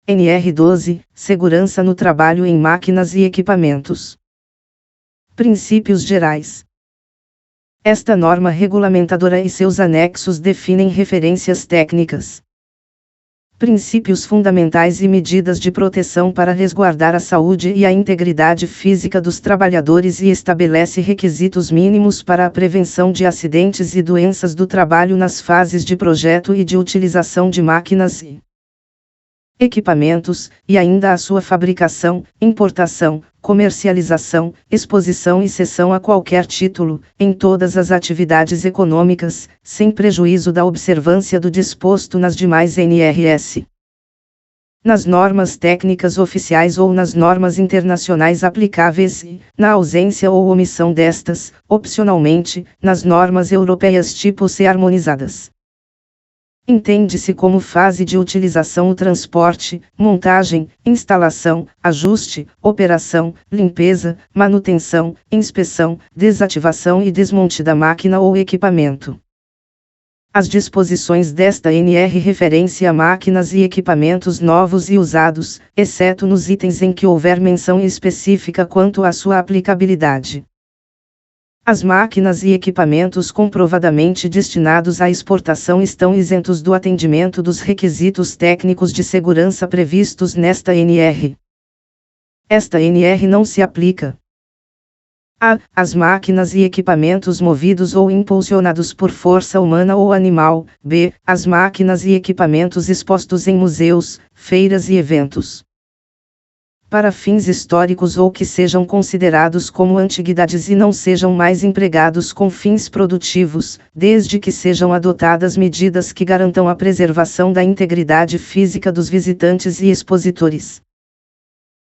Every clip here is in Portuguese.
NR12, Segurança no trabalho em máquinas e equipamentos. Princípios gerais. Esta norma regulamentadora e seus anexos definem referências técnicas, princípios fundamentais e medidas de proteção para resguardar a saúde e a integridade física dos trabalhadores e estabelece requisitos mínimos para a prevenção de acidentes e doenças do trabalho nas fases de projeto e de utilização de máquinas e equipamentos, e ainda a sua fabricação, importação, comercialização, exposição e cessão a qualquer título, em todas as atividades econômicas, sem prejuízo da observância do disposto nas demais NRS. Nas normas técnicas oficiais ou nas normas internacionais aplicáveis e, na ausência ou omissão destas, opcionalmente, nas normas europeias tipo C harmonizadas. Entende-se como fase de utilização o transporte, montagem, instalação, ajuste, operação, limpeza, manutenção, inspeção, desativação e desmonte da máquina ou equipamento. As disposições desta NR referem-se a máquinas e equipamentos novos e usados, exceto nos itens em que houver menção específica quanto à sua aplicabilidade. As máquinas e equipamentos comprovadamente destinados à exportação estão isentos do atendimento dos requisitos técnicos de segurança previstos nesta NR. Esta NR não se aplica a. As máquinas e equipamentos movidos ou impulsionados por força humana ou animal. B. As máquinas e equipamentos expostos em museus, feiras e eventos para fins históricos ou que sejam considerados como antiguidades e não sejam mais empregados com fins produtivos, desde que sejam adotadas medidas que garantam a preservação da integridade física dos visitantes e expositores.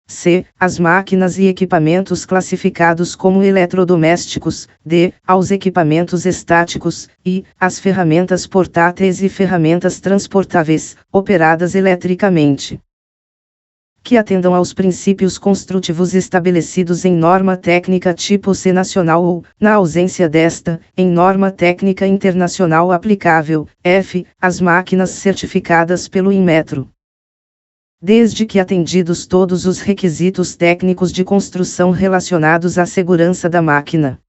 C. As máquinas e equipamentos classificados como eletrodomésticos. D. Aos equipamentos estáticos. E. As ferramentas portáteis e ferramentas transportáveis, operadas eletricamente, que atendam aos princípios construtivos estabelecidos em norma técnica tipo C nacional ou, na ausência desta, em norma técnica internacional aplicável. F. As máquinas certificadas pelo Inmetro, desde que atendidos todos os requisitos técnicos de construção relacionados à segurança da máquina.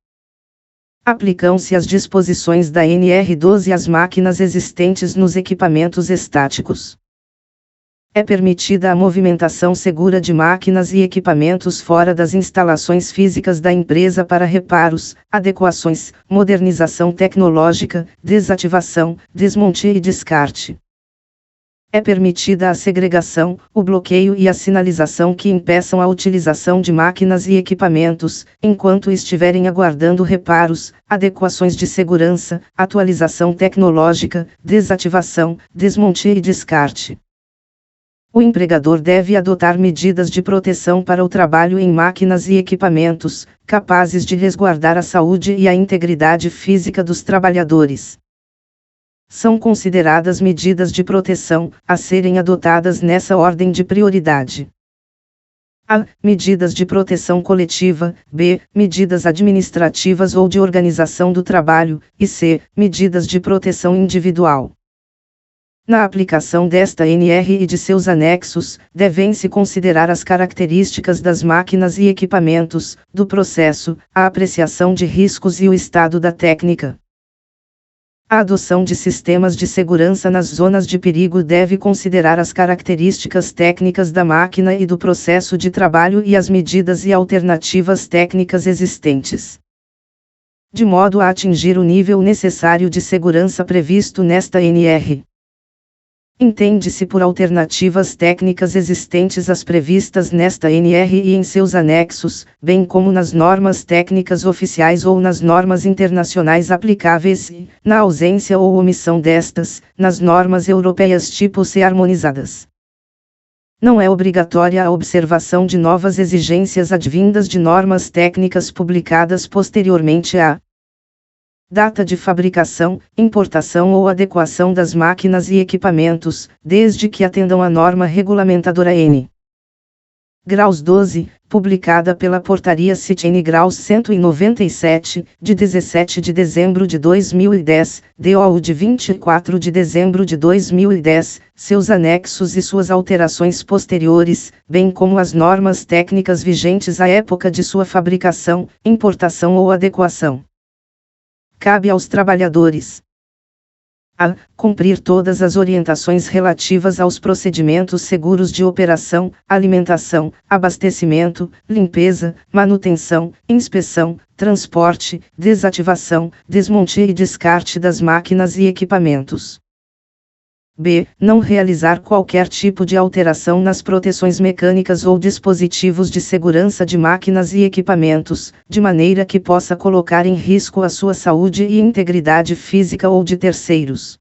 Aplicam-se as disposições da NR12 às máquinas existentes nos equipamentos estáticos. É permitida a movimentação segura de máquinas e equipamentos fora das instalações físicas da empresa para reparos, adequações, modernização tecnológica, desativação, desmonte e descarte. É permitida a segregação, o bloqueio e a sinalização que impeçam a utilização de máquinas e equipamentos, enquanto estiverem aguardando reparos, adequações de segurança, atualização tecnológica, desativação, desmonte e descarte. O empregador deve adotar medidas de proteção para o trabalho em máquinas e equipamentos, capazes de resguardar a saúde e a integridade física dos trabalhadores. São consideradas medidas de proteção, a serem adotadas nessa ordem de prioridade. A. Medidas de proteção coletiva. B. Medidas administrativas ou de organização do trabalho. E C. Medidas de proteção individual. Na aplicação desta NR e de seus anexos, devem-se considerar as características das máquinas e equipamentos, do processo, a apreciação de riscos e o estado da técnica. A adoção de sistemas de segurança nas zonas de perigo deve considerar as características técnicas da máquina e do processo de trabalho e as medidas e alternativas técnicas existentes, de modo a atingir o nível necessário de segurança previsto nesta NR. Entende-se por alternativas técnicas existentes as previstas nesta NR e em seus anexos, bem como nas normas técnicas oficiais ou nas normas internacionais aplicáveis e, na ausência ou omissão destas, nas normas europeias tipo C harmonizadas. Não é obrigatória a observação de novas exigências advindas de normas técnicas publicadas posteriormente à data de fabricação, importação ou adequação das máquinas e equipamentos, desde que atendam à norma regulamentadora N. Graus 12, publicada pela Portaria CIT-N Graus 197, de 17 de dezembro de 2010, DO de 24 de dezembro de 2010, seus anexos e suas alterações posteriores, bem como as normas técnicas vigentes à época de sua fabricação, importação ou adequação. Cabe aos trabalhadores a cumprir todas as orientações relativas aos procedimentos seguros de operação, alimentação, abastecimento, limpeza, manutenção, inspeção, transporte, desativação, desmonte e descarte das máquinas e equipamentos. B. Não realizar qualquer tipo de alteração nas proteções mecânicas ou dispositivos de segurança de máquinas e equipamentos, de maneira que possa colocar em risco a sua saúde e integridade física ou de terceiros.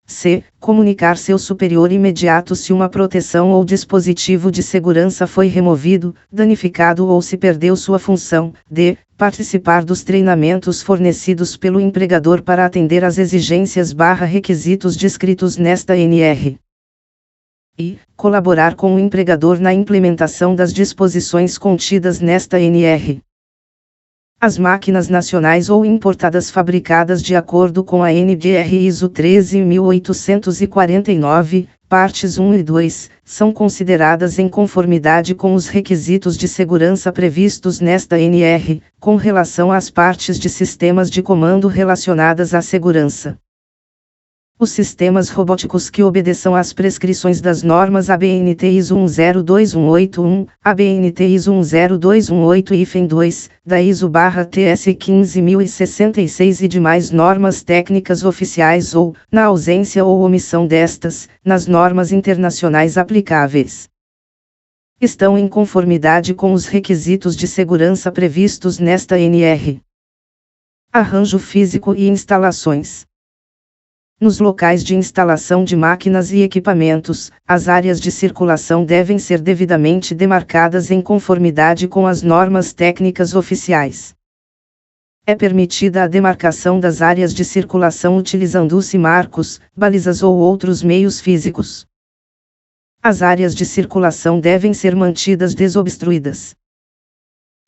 C. Comunicar seu superior imediato se uma proteção ou dispositivo de segurança foi removido, danificado ou se perdeu sua função. D. Participar dos treinamentos fornecidos pelo empregador para atender às exigências/requisitos descritos nesta NR. E. Colaborar com o empregador na implementação das disposições contidas nesta NR. As máquinas nacionais ou importadas fabricadas de acordo com a NBR ISO 13849, partes 1 e 2, são consideradas em conformidade com os requisitos de segurança previstos nesta NR, com relação às partes de sistemas de comando relacionadas à segurança. Os sistemas robóticos que obedeçam às prescrições das normas ABNT ISO 102181, ABNT ISO 10218-2, da ISO/TS 15066 e demais normas técnicas oficiais ou, na ausência ou omissão destas, nas normas internacionais aplicáveis, estão em conformidade com os requisitos de segurança previstos nesta NR. Arranjo físico e instalações. Nos locais de instalação de máquinas e equipamentos, as áreas de circulação devem ser devidamente demarcadas em conformidade com as normas técnicas oficiais. É permitida a demarcação das áreas de circulação utilizando-se marcos, balizas ou outros meios físicos. As áreas de circulação devem ser mantidas desobstruídas.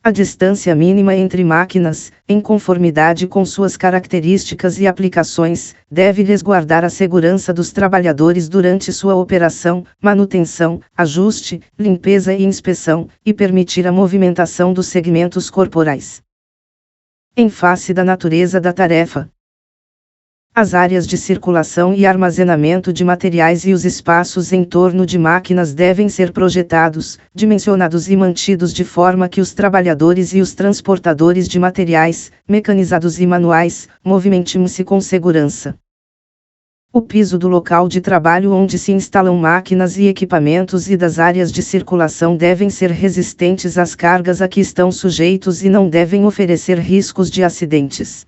A distância mínima entre máquinas, em conformidade com suas características e aplicações, deve resguardar a segurança dos trabalhadores durante sua operação, manutenção, ajuste, limpeza e inspeção, e permitir a movimentação dos segmentos corporais. Em face da natureza da tarefa, as áreas de circulação e armazenamento de materiais e os espaços em torno de máquinas devem ser projetados, dimensionados e mantidos de forma que os trabalhadores e os transportadores de materiais, mecanizados e manuais, movimentem-se com segurança. O piso do local de trabalho onde se instalam máquinas e equipamentos e das áreas de circulação devem ser resistentes às cargas a que estão sujeitos e não devem oferecer riscos de acidentes.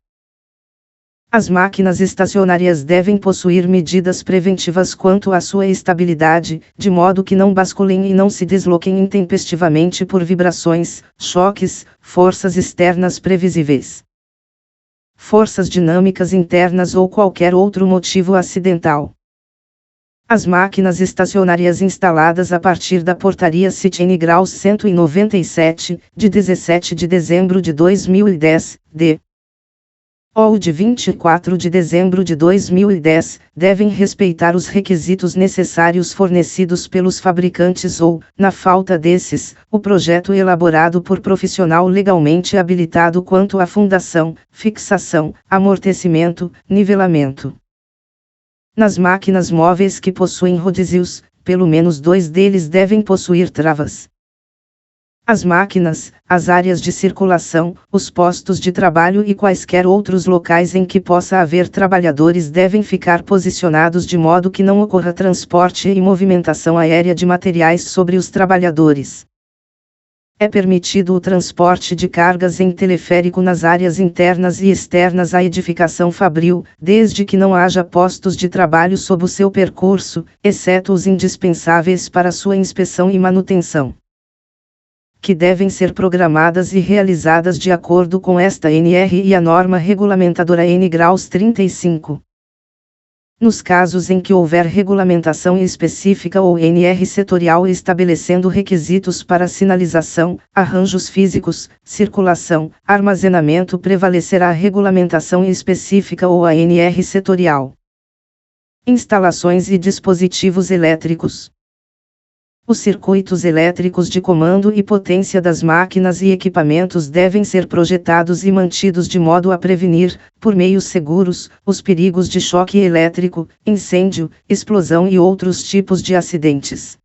As máquinas estacionárias devem possuir medidas preventivas quanto à sua estabilidade, de modo que não basculem e não se desloquem intempestivamente por vibrações, choques, forças externas previsíveis, forças dinâmicas internas ou qualquer outro motivo acidental. As máquinas estacionárias instaladas a partir da Portaria CIT-N Graus 197, de 17 de dezembro de 2010, d. ou de 24 de dezembro de 2010, devem respeitar os requisitos necessários fornecidos pelos fabricantes ou, na falta desses, o projeto elaborado por profissional legalmente habilitado quanto à fundação, fixação, amortecimento, nivelamento. Nas máquinas móveis que possuem rodízios, pelo menos 2 deles devem possuir travas. As máquinas, as áreas de circulação, os postos de trabalho e quaisquer outros locais em que possa haver trabalhadores devem ficar posicionados de modo que não ocorra transporte e movimentação aérea de materiais sobre os trabalhadores. É permitido o transporte de cargas em teleférico nas áreas internas e externas à edificação fabril, desde que não haja postos de trabalho sob o seu percurso, exceto os indispensáveis para sua inspeção e manutenção, que devem ser programadas e realizadas de acordo com esta NR e a norma regulamentadora N Graus 35. Nos casos em que houver regulamentação específica ou NR setorial estabelecendo requisitos para sinalização, arranjos físicos, circulação, armazenamento, prevalecerá a regulamentação específica ou a NR setorial. Instalações e dispositivos elétricos. Os circuitos elétricos de comando e potência das máquinas e equipamentos devem ser projetados e mantidos de modo a prevenir, por meios seguros, os perigos de choque elétrico, incêndio, explosão e outros tipos de acidentes.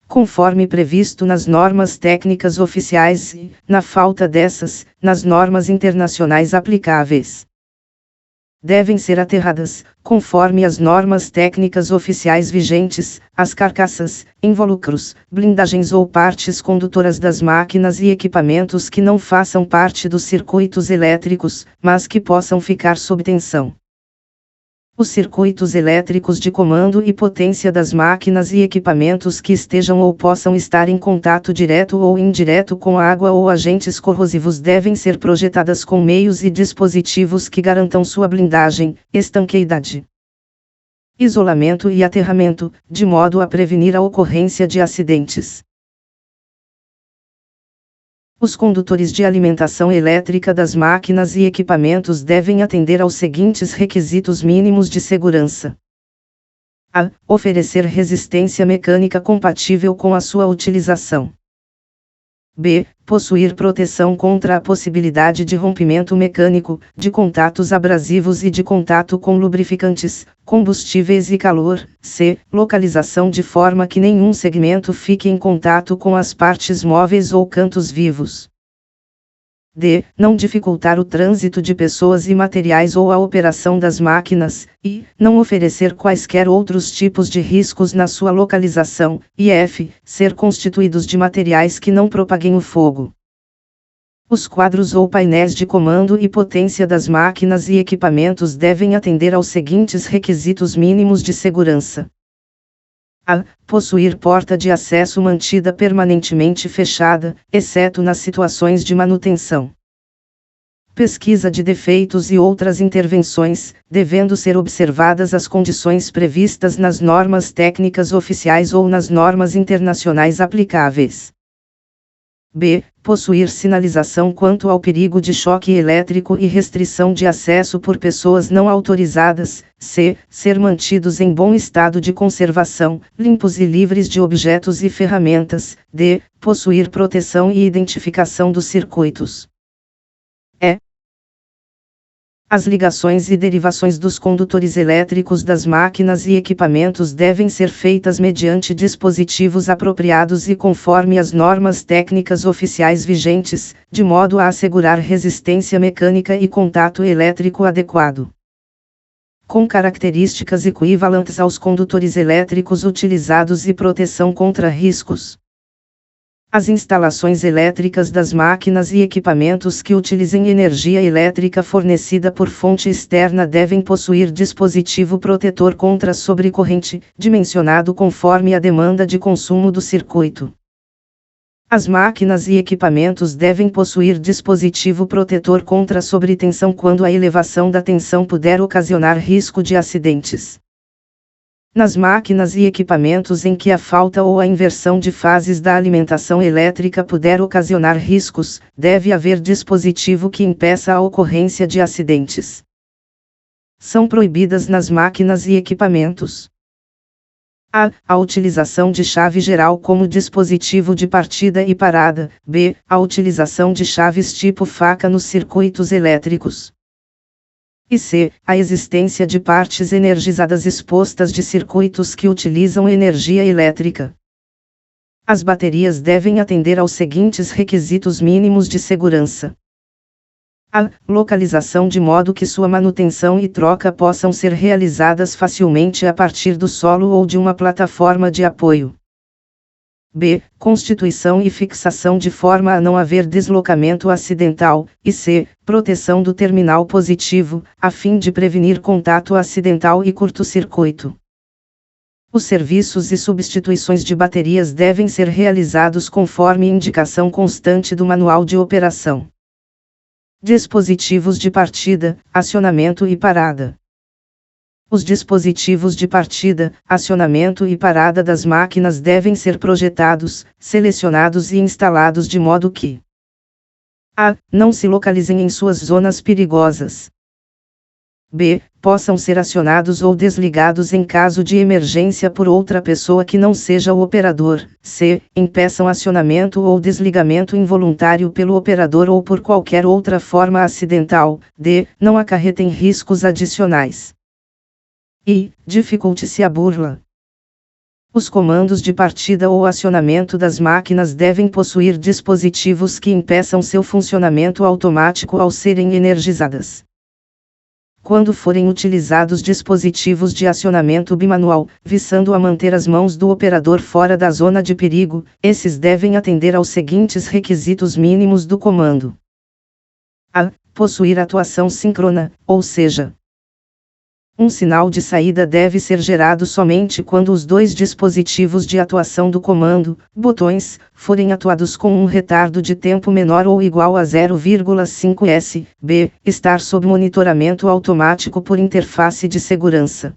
Conforme previsto nas normas técnicas oficiais e, na falta dessas, nas normas internacionais aplicáveis. Devem ser aterradas, conforme as normas técnicas oficiais vigentes, as carcaças, invólucros, blindagens ou partes condutoras das máquinas e equipamentos que não façam parte dos circuitos elétricos, mas que possam ficar sob tensão. Os circuitos elétricos de comando e potência das máquinas e equipamentos que estejam ou possam estar em contato direto ou indireto com água ou agentes corrosivos devem ser projetadas com meios e dispositivos que garantam sua blindagem, estanqueidade, isolamento e aterramento, de modo a prevenir a ocorrência de acidentes. Os condutores de alimentação elétrica das máquinas e equipamentos devem atender aos seguintes requisitos mínimos de segurança: a. Oferecer resistência mecânica compatível com a sua utilização. B. Possuir proteção contra a possibilidade de rompimento mecânico, de contatos abrasivos e de contato com lubrificantes, combustíveis e calor. C. Localização de forma que nenhum segmento fique em contato com as partes móveis ou cantos vivos. D. Não dificultar o trânsito de pessoas e materiais ou a operação das máquinas, e não oferecer quaisquer outros tipos de riscos na sua localização, e F. Ser constituídos de materiais que não propaguem o fogo. Os quadros ou painéis de comando e potência das máquinas e equipamentos devem atender aos seguintes requisitos mínimos de segurança: a. Possuir porta de acesso mantida permanentemente fechada, exceto nas situações de manutenção, pesquisa de defeitos e outras intervenções, devendo ser observadas as condições previstas nas normas técnicas oficiais ou nas normas internacionais aplicáveis. B. Possuir sinalização quanto ao perigo de choque elétrico e restrição de acesso por pessoas não autorizadas. C. Ser mantidos em bom estado de conservação, limpos e livres de objetos e ferramentas. D. Possuir proteção e identificação dos circuitos. E. As ligações e derivações dos condutores elétricos das máquinas e equipamentos devem ser feitas mediante dispositivos apropriados e conforme as normas técnicas oficiais vigentes, de modo a assegurar resistência mecânica e contato elétrico adequado, com características equivalentes aos condutores elétricos utilizados e proteção contra riscos. As instalações elétricas das máquinas e equipamentos que utilizem energia elétrica fornecida por fonte externa devem possuir dispositivo protetor contra sobrecorrente, dimensionado conforme a demanda de consumo do circuito. As máquinas e equipamentos devem possuir dispositivo protetor contra sobretensão quando a elevação da tensão puder ocasionar risco de acidentes. Nas máquinas e equipamentos em que a falta ou a inversão de fases da alimentação elétrica puder ocasionar riscos, deve haver dispositivo que impeça a ocorrência de acidentes. São proibidas nas máquinas e equipamentos: a. A utilização de chave geral como dispositivo de partida e parada. B. A utilização de chaves tipo faca nos circuitos elétricos. E C. A existência de partes energizadas expostas de circuitos que utilizam energia elétrica. As baterias devem atender aos seguintes requisitos mínimos de segurança: a. Localização de modo que sua manutenção e troca possam ser realizadas facilmente a partir do solo ou de uma plataforma de apoio. B. Constituição e fixação de forma a não haver deslocamento acidental. E C. Proteção do terminal positivo, a fim de prevenir contato acidental e curto-circuito. Os serviços e substituições de baterias devem ser realizados conforme indicação constante do manual de operação. Dispositivos de partida, acionamento e parada. Os dispositivos de partida, acionamento e parada das máquinas devem ser projetados, selecionados e instalados de modo que a. Não se localizem em suas zonas perigosas. B. Possam ser acionados ou desligados em caso de emergência por outra pessoa que não seja o operador. C. Impeçam acionamento ou desligamento involuntário pelo operador ou por qualquer outra forma acidental. D. Não acarretem riscos adicionais. E. Dificulte-se a burla. Os comandos de partida ou acionamento das máquinas devem possuir dispositivos que impeçam seu funcionamento automático ao serem energizadas. Quando forem utilizados dispositivos de acionamento bimanual, visando a manter as mãos do operador fora da zona de perigo, esses devem atender aos seguintes requisitos mínimos do comando: a. Possuir atuação síncrona, ou seja, um sinal de saída deve ser gerado somente quando os dois dispositivos de atuação do comando, botões, forem atuados com um retardo de tempo menor ou igual a 0,5 s. B. Estar sob monitoramento automático por interface de segurança.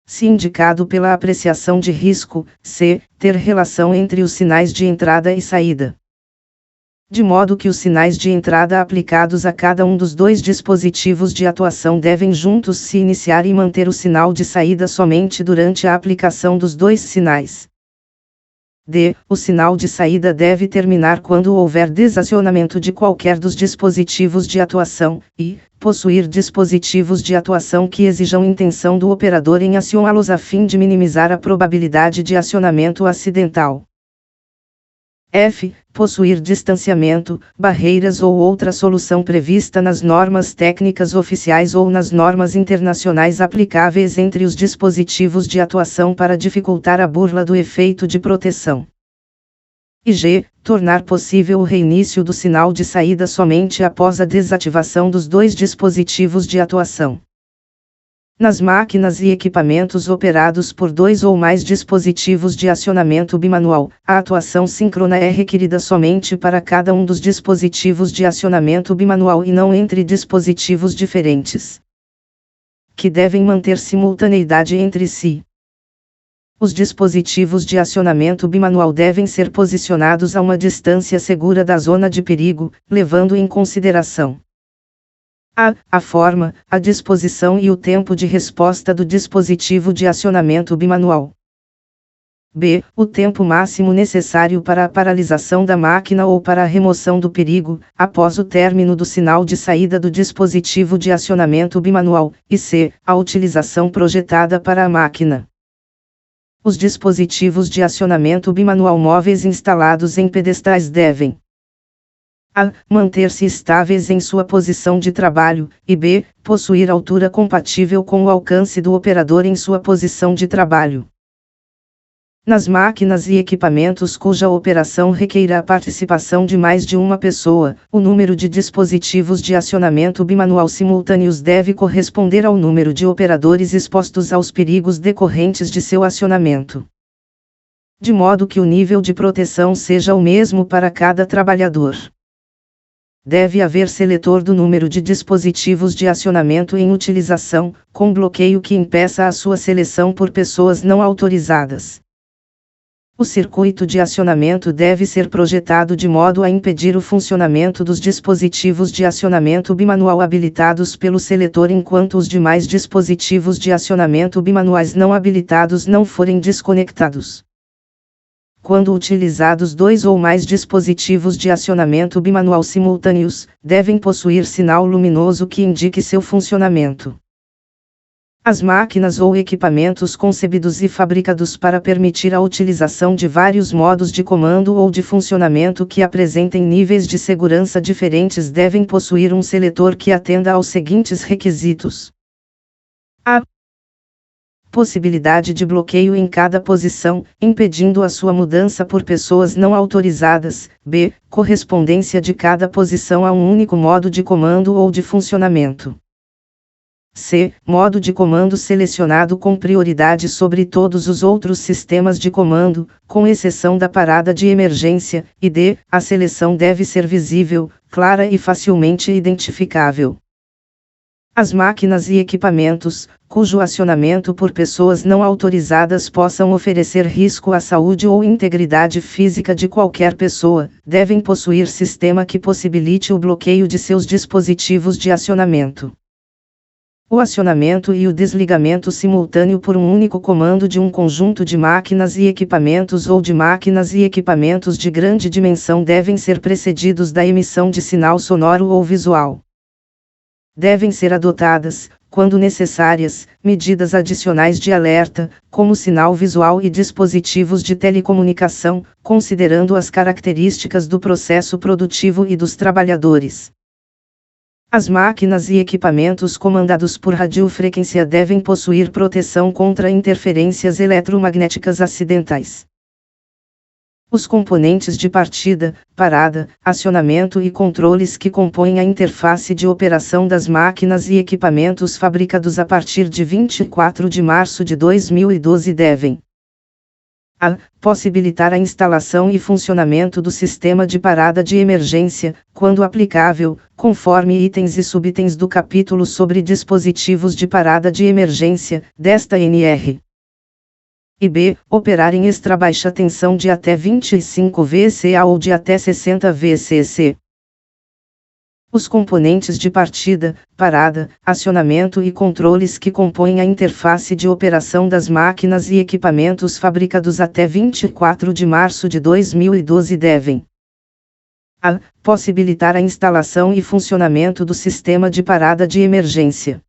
Se indicado pela apreciação de risco. C. Ter relação entre os sinais de entrada e saída, de modo que os sinais de entrada aplicados a cada um dos dois dispositivos de atuação devem juntos se iniciar e manter o sinal de saída somente durante a aplicação dos dois sinais. D. O sinal de saída deve terminar quando houver desacionamento de qualquer dos dispositivos de atuação, e possuir dispositivos de atuação que exijam intenção do operador em acioná-los a fim de minimizar a probabilidade de acionamento acidental. F. Possuir distanciamento, barreiras ou outra solução prevista nas normas técnicas oficiais ou nas normas internacionais aplicáveis entre os dispositivos de atuação para dificultar a burla do efeito de proteção. E G. Tornar possível o reinício do sinal de saída somente após a desativação dos dois dispositivos de atuação. Nas máquinas e equipamentos operados por dois ou mais dispositivos de acionamento bimanual, a atuação síncrona é requerida somente para cada um dos dispositivos de acionamento bimanual e não entre dispositivos diferentes, que devem manter simultaneidade entre si. Os dispositivos de acionamento bimanual devem ser posicionados a uma distância segura da zona de perigo, levando em consideração a forma, a disposição e o tempo de resposta do dispositivo de acionamento bimanual. B. O tempo máximo necessário para a paralisação da máquina ou para a remoção do perigo, após o término do sinal de saída do dispositivo de acionamento bimanual. E C. A utilização projetada para a máquina. Os dispositivos de acionamento bimanual móveis instalados em pedestais devem a. Manter-se estáveis em sua posição de trabalho, e B. Possuir altura compatível com o alcance do operador em sua posição de trabalho. Nas máquinas e equipamentos cuja operação requeira a participação de mais de uma pessoa, o número de dispositivos de acionamento bimanual simultâneos deve corresponder ao número de operadores expostos aos perigos decorrentes de seu acionamento, de modo que o nível de proteção seja o mesmo para cada trabalhador. Deve haver seletor do número de dispositivos de acionamento em utilização, com bloqueio que impeça a sua seleção por pessoas não autorizadas. O circuito de acionamento deve ser projetado de modo a impedir o funcionamento dos dispositivos de acionamento bimanual habilitados pelo seletor enquanto os demais dispositivos de acionamento bimanuais não habilitados não forem desconectados. Quando utilizados dois ou mais dispositivos de acionamento bimanual simultâneos, devem possuir sinal luminoso que indique seu funcionamento. As máquinas ou equipamentos concebidos e fabricados para permitir a utilização de vários modos de comando ou de funcionamento que apresentem níveis de segurança diferentes devem possuir um seletor que atenda aos seguintes requisitos: a. Possibilidade de bloqueio em cada posição, impedindo a sua mudança por pessoas não autorizadas. B. Correspondência de cada posição a um único modo de comando ou de funcionamento. C. Modo de comando selecionado com prioridade sobre todos os outros sistemas de comando, com exceção da parada de emergência. E D. A seleção deve ser visível, clara e facilmente identificável. As máquinas e equipamentos, cujo acionamento por pessoas não autorizadas possam oferecer risco à saúde ou integridade física de qualquer pessoa, devem possuir sistema que possibilite o bloqueio de seus dispositivos de acionamento. O acionamento e o desligamento simultâneo por um único comando de um conjunto de máquinas e equipamentos ou de máquinas e equipamentos de grande dimensão devem ser precedidos da emissão de sinal sonoro ou visual. Devem ser adotadas, quando necessárias, medidas adicionais de alerta, como sinal visual e dispositivos de telecomunicação, considerando as características do processo produtivo e dos trabalhadores. As máquinas e equipamentos comandados por radiofrequência devem possuir proteção contra interferências eletromagnéticas acidentais. Os componentes de partida, parada, acionamento e controles que compõem a interface de operação das máquinas e equipamentos fabricados a partir de 24 de março de 2012 devem: a. Possibilitar a instalação e funcionamento do sistema de parada de emergência, quando aplicável, conforme itens e subitens do capítulo sobre dispositivos de parada de emergência, desta NR. E b. Operar em extra baixa tensão de até 25 VCA ou de até 60 VCC. Os componentes de partida, parada, acionamento e controles que compõem a interface de operação das máquinas e equipamentos fabricados até 24 de março de 2012 devem: a. Possibilitar a instalação e funcionamento do sistema de parada de emergência,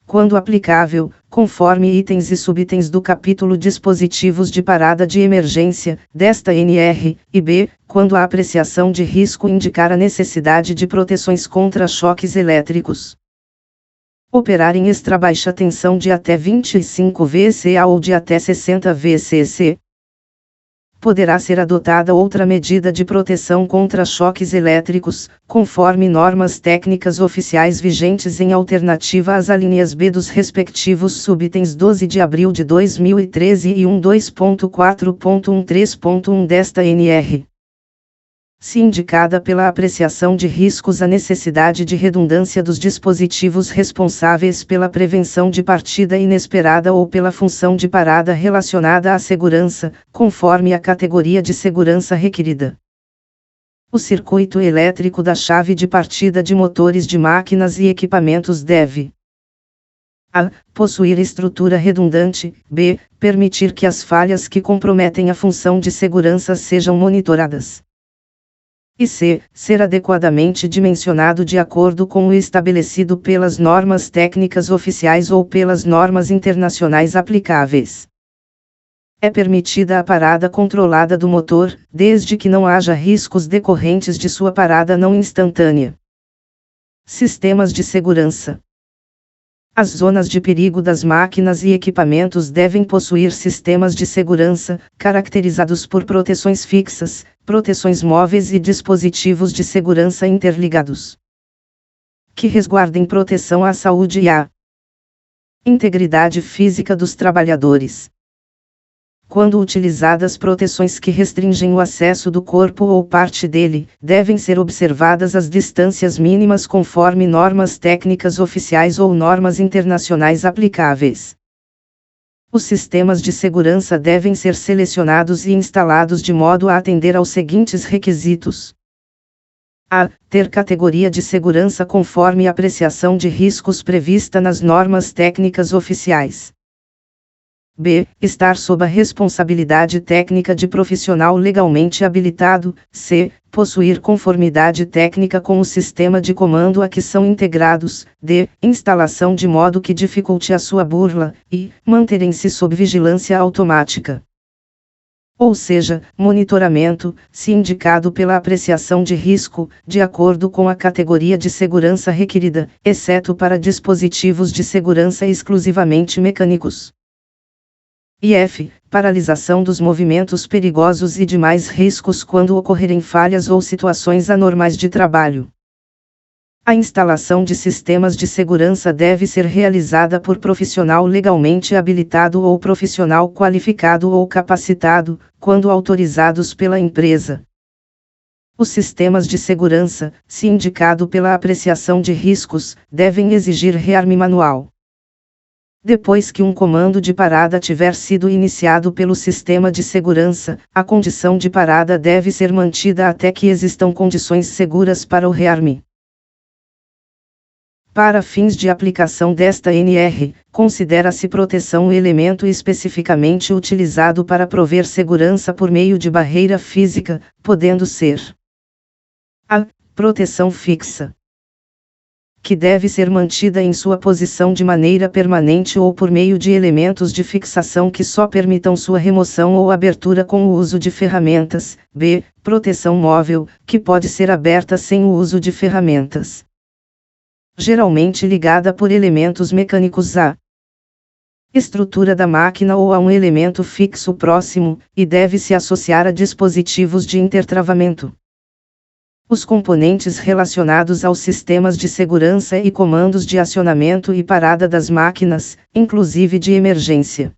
quando aplicável, conforme itens e subitens do capítulo Dispositivos de Parada de Emergência, desta NR, e b. Quando a apreciação de risco indicar a necessidade de proteções contra choques elétricos. Operar em extra baixa tensão de até 25 VCA ou de até 60 VCC. Poderá ser adotada outra medida de proteção contra choques elétricos, conforme normas técnicas oficiais vigentes em alternativa às alíneas B dos respectivos subitens 12 de abril de 2013 e 12.4.13.1 desta NR. Se indicada pela apreciação de riscos a necessidade de redundância dos dispositivos responsáveis pela prevenção de partida inesperada ou pela função de parada relacionada à segurança, conforme a categoria de segurança requerida. O circuito elétrico da chave de partida de motores de máquinas e equipamentos deve: a. Possuir estrutura redundante, b. Permitir que as falhas que comprometem a função de segurança sejam monitoradas, e c. Ser adequadamente dimensionado de acordo com o estabelecido pelas normas técnicas oficiais ou pelas normas internacionais aplicáveis. É permitida a parada controlada do motor, desde que não haja riscos decorrentes de sua parada não instantânea. Sistemas de segurança. As zonas de perigo das máquinas e equipamentos devem possuir sistemas de segurança, caracterizados por proteções fixas, proteções móveis e dispositivos de segurança interligados, que resguardem proteção à saúde e à integridade física dos trabalhadores. Quando utilizadas proteções que restringem o acesso do corpo ou parte dele, devem ser observadas as distâncias mínimas conforme normas técnicas oficiais ou normas internacionais aplicáveis. Os sistemas de segurança devem ser selecionados e instalados de modo a atender aos seguintes requisitos: a. Ter categoria de segurança conforme a apreciação de riscos prevista nas normas técnicas oficiais. b. Estar sob a responsabilidade técnica de profissional legalmente habilitado. c. Possuir conformidade técnica com o sistema de comando a que são integrados. d. Instalação de modo que dificulte a sua burla. e manterem-se sob vigilância automática. Ou seja, monitoramento, se indicado pela apreciação de risco, de acordo com a categoria de segurança requerida, exceto para dispositivos de segurança exclusivamente mecânicos. E f. Paralisação dos movimentos perigosos e demais riscos quando ocorrerem falhas ou situações anormais de trabalho. A instalação de sistemas de segurança deve ser realizada por profissional legalmente habilitado ou profissional qualificado ou capacitado, quando autorizados pela empresa. Os sistemas de segurança, se indicado pela apreciação de riscos, devem exigir rearme manual. Depois que um comando de parada tiver sido iniciado pelo sistema de segurança, a condição de parada deve ser mantida até que existam condições seguras para o rearme. Para fins de aplicação desta NR, considera-se proteção o elemento especificamente utilizado para prover segurança por meio de barreira física, podendo ser a proteção fixa, que deve ser mantida em sua posição de maneira permanente ou por meio de elementos de fixação que só permitam sua remoção ou abertura com o uso de ferramentas. B. Proteção móvel, que pode ser aberta sem o uso de ferramentas, geralmente ligada por elementos mecânicos à estrutura da máquina ou a um elemento fixo próximo, e deve se associar a dispositivos de intertravamento. Os componentes relacionados aos sistemas de segurança e comandos de acionamento e parada das máquinas, inclusive de emergência,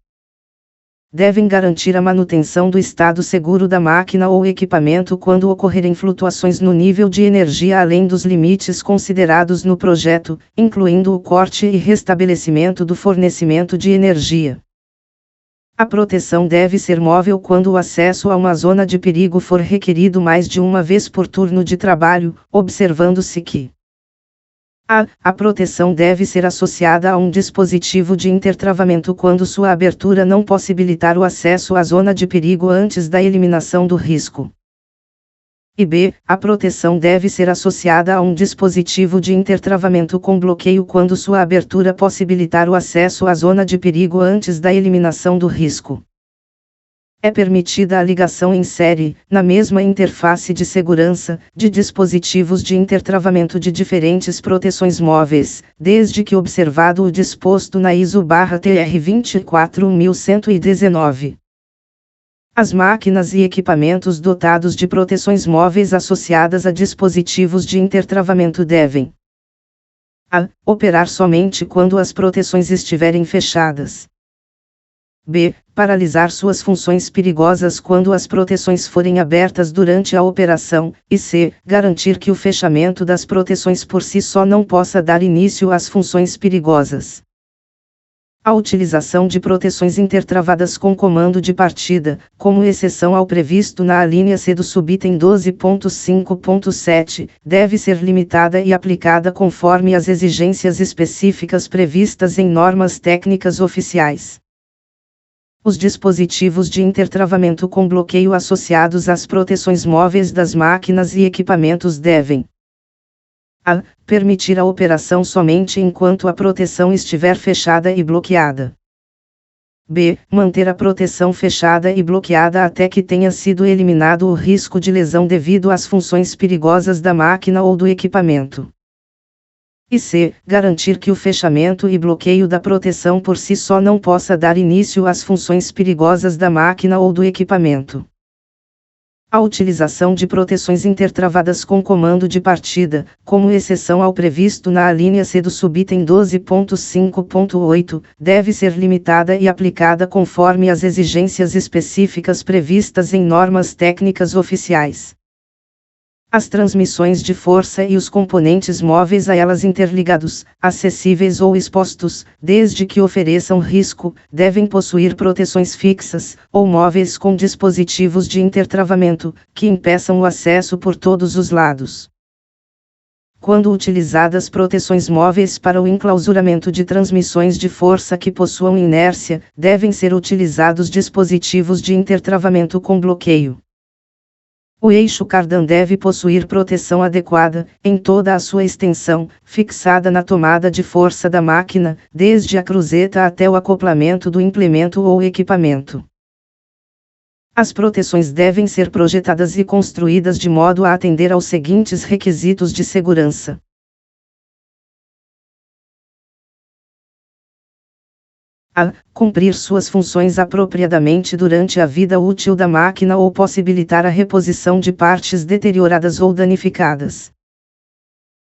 devem garantir a manutenção do estado seguro da máquina ou equipamento quando ocorrerem flutuações no nível de energia além dos limites considerados no projeto, incluindo o corte e restabelecimento do fornecimento de energia. A proteção deve ser móvel quando o acesso a uma zona de perigo for requerido mais de uma vez por turno de trabalho, observando-se que a proteção deve ser associada a um dispositivo de intertravamento quando sua abertura não possibilitar o acesso à zona de perigo antes da eliminação do risco. E B. A proteção deve ser associada a um dispositivo de intertravamento com bloqueio quando sua abertura possibilitar o acesso à zona de perigo antes da eliminação do risco. É permitida a ligação em série, na mesma interface de segurança, de dispositivos de intertravamento de diferentes proteções móveis, desde que observado o disposto na ISO/TR 24119. As máquinas e equipamentos dotados de proteções móveis associadas a dispositivos de intertravamento devem a. Operar somente quando as proteções estiverem fechadas. B. Paralisar suas funções perigosas quando as proteções forem abertas durante a operação, e C. Garantir que o fechamento das proteções por si só não possa dar início às funções perigosas. A utilização de proteções intertravadas com comando de partida, como exceção ao previsto na alínea C do subitem 12.5.7, deve ser limitada e aplicada conforme as exigências específicas previstas em normas técnicas oficiais. Os dispositivos de intertravamento com bloqueio associados às proteções móveis das máquinas e equipamentos devem a. Permitir a operação somente enquanto a proteção estiver fechada e bloqueada. B. Manter a proteção fechada e bloqueada até que tenha sido eliminado o risco de lesão devido às funções perigosas da máquina ou do equipamento. E C. Garantir que o fechamento e bloqueio da proteção por si só não possa dar início às funções perigosas da máquina ou do equipamento. A utilização de proteções intertravadas com comando de partida, como exceção ao previsto na alínea C do subitem 12.5.8, deve ser limitada e aplicada conforme as exigências específicas previstas em normas técnicas oficiais. As transmissões de força e os componentes móveis a elas interligados, acessíveis ou expostos, desde que ofereçam risco, devem possuir proteções fixas, ou móveis com dispositivos de intertravamento, que impeçam o acesso por todos os lados. Quando utilizadas proteções móveis para o enclausuramento de transmissões de força que possuam inércia, devem ser utilizados dispositivos de intertravamento com bloqueio. O eixo cardan deve possuir proteção adequada, em toda a sua extensão, fixada na tomada de força da máquina, desde a cruzeta até o acoplamento do implemento ou equipamento. As proteções devem ser projetadas e construídas de modo a atender aos seguintes requisitos de segurança. A. Cumprir suas funções apropriadamente durante a vida útil da máquina ou possibilitar a reposição de partes deterioradas ou danificadas.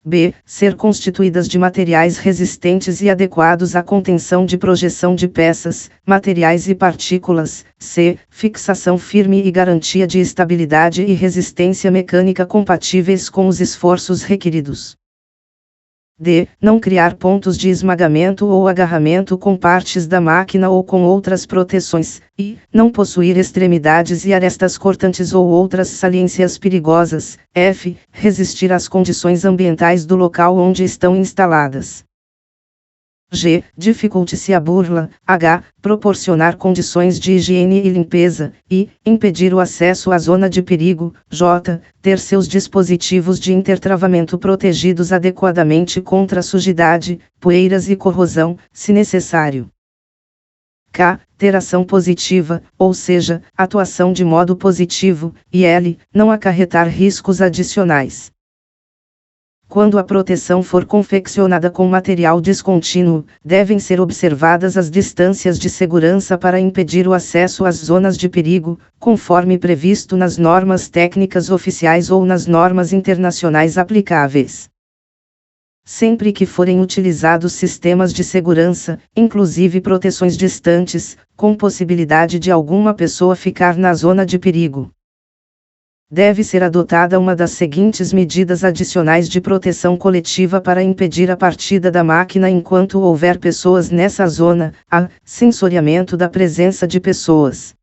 B. Ser constituídas de materiais resistentes e adequados à contenção de projeção de peças, materiais e partículas. C. Fixação firme e garantia de estabilidade e resistência mecânica compatíveis com os esforços requeridos. D. Não criar pontos de esmagamento ou agarramento com partes da máquina ou com outras proteções. E. Não possuir extremidades e arestas cortantes ou outras saliências perigosas. F. Resistir às condições ambientais do local onde estão instaladas. G. Dificulte-se a burla. H. Proporcionar condições de higiene e limpeza. I. Impedir o acesso à zona de perigo. J. Ter seus dispositivos de intertravamento protegidos adequadamente contra sujidade, poeiras e corrosão, se necessário. K. Ter ação positiva, ou seja, atuação de modo positivo. E L. Não acarretar riscos adicionais. Quando a proteção for confeccionada com material descontínuo, devem ser observadas as distâncias de segurança para impedir o acesso às zonas de perigo, conforme previsto nas normas técnicas oficiais ou nas normas internacionais aplicáveis. Sempre que forem utilizados sistemas de segurança, inclusive proteções distantes, com possibilidade de alguma pessoa ficar na zona de perigo, deve ser adotada uma das seguintes medidas adicionais de proteção coletiva para impedir a partida da máquina enquanto houver pessoas nessa zona. A. Sensoriamento da presença de pessoas.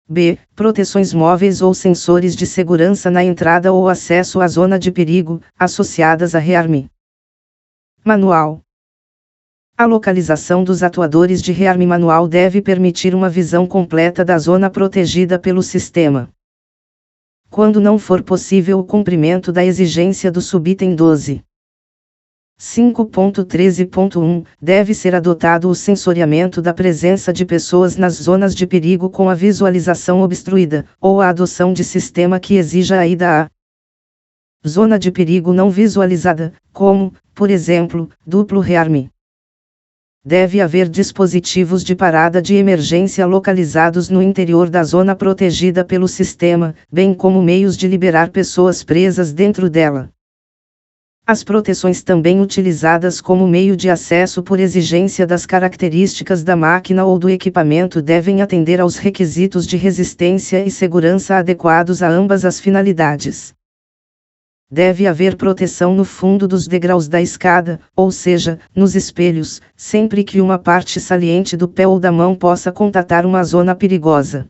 B. Proteções móveis ou sensores de segurança na entrada ou acesso à zona de perigo, associadas a rearme manual. A localização dos atuadores de rearme manual deve permitir uma visão completa da zona protegida pelo sistema. Quando não for possível o cumprimento da exigência do subitem 12. 5.13.1, deve ser adotado o sensoriamento da presença de pessoas nas zonas de perigo com a visualização obstruída, ou a adoção de sistema que exija a ida à zona de perigo não visualizada, como, por exemplo, duplo rearme. Deve haver dispositivos de parada de emergência localizados no interior da zona protegida pelo sistema, bem como meios de liberar pessoas presas dentro dela. As proteções também utilizadas como meio de acesso por exigência das características da máquina ou do equipamento devem atender aos requisitos de resistência e segurança adequados a ambas as finalidades. Deve haver proteção no fundo dos degraus da escada, ou seja, nos espelhos, sempre que uma parte saliente do pé ou da mão possa contatar uma zona perigosa.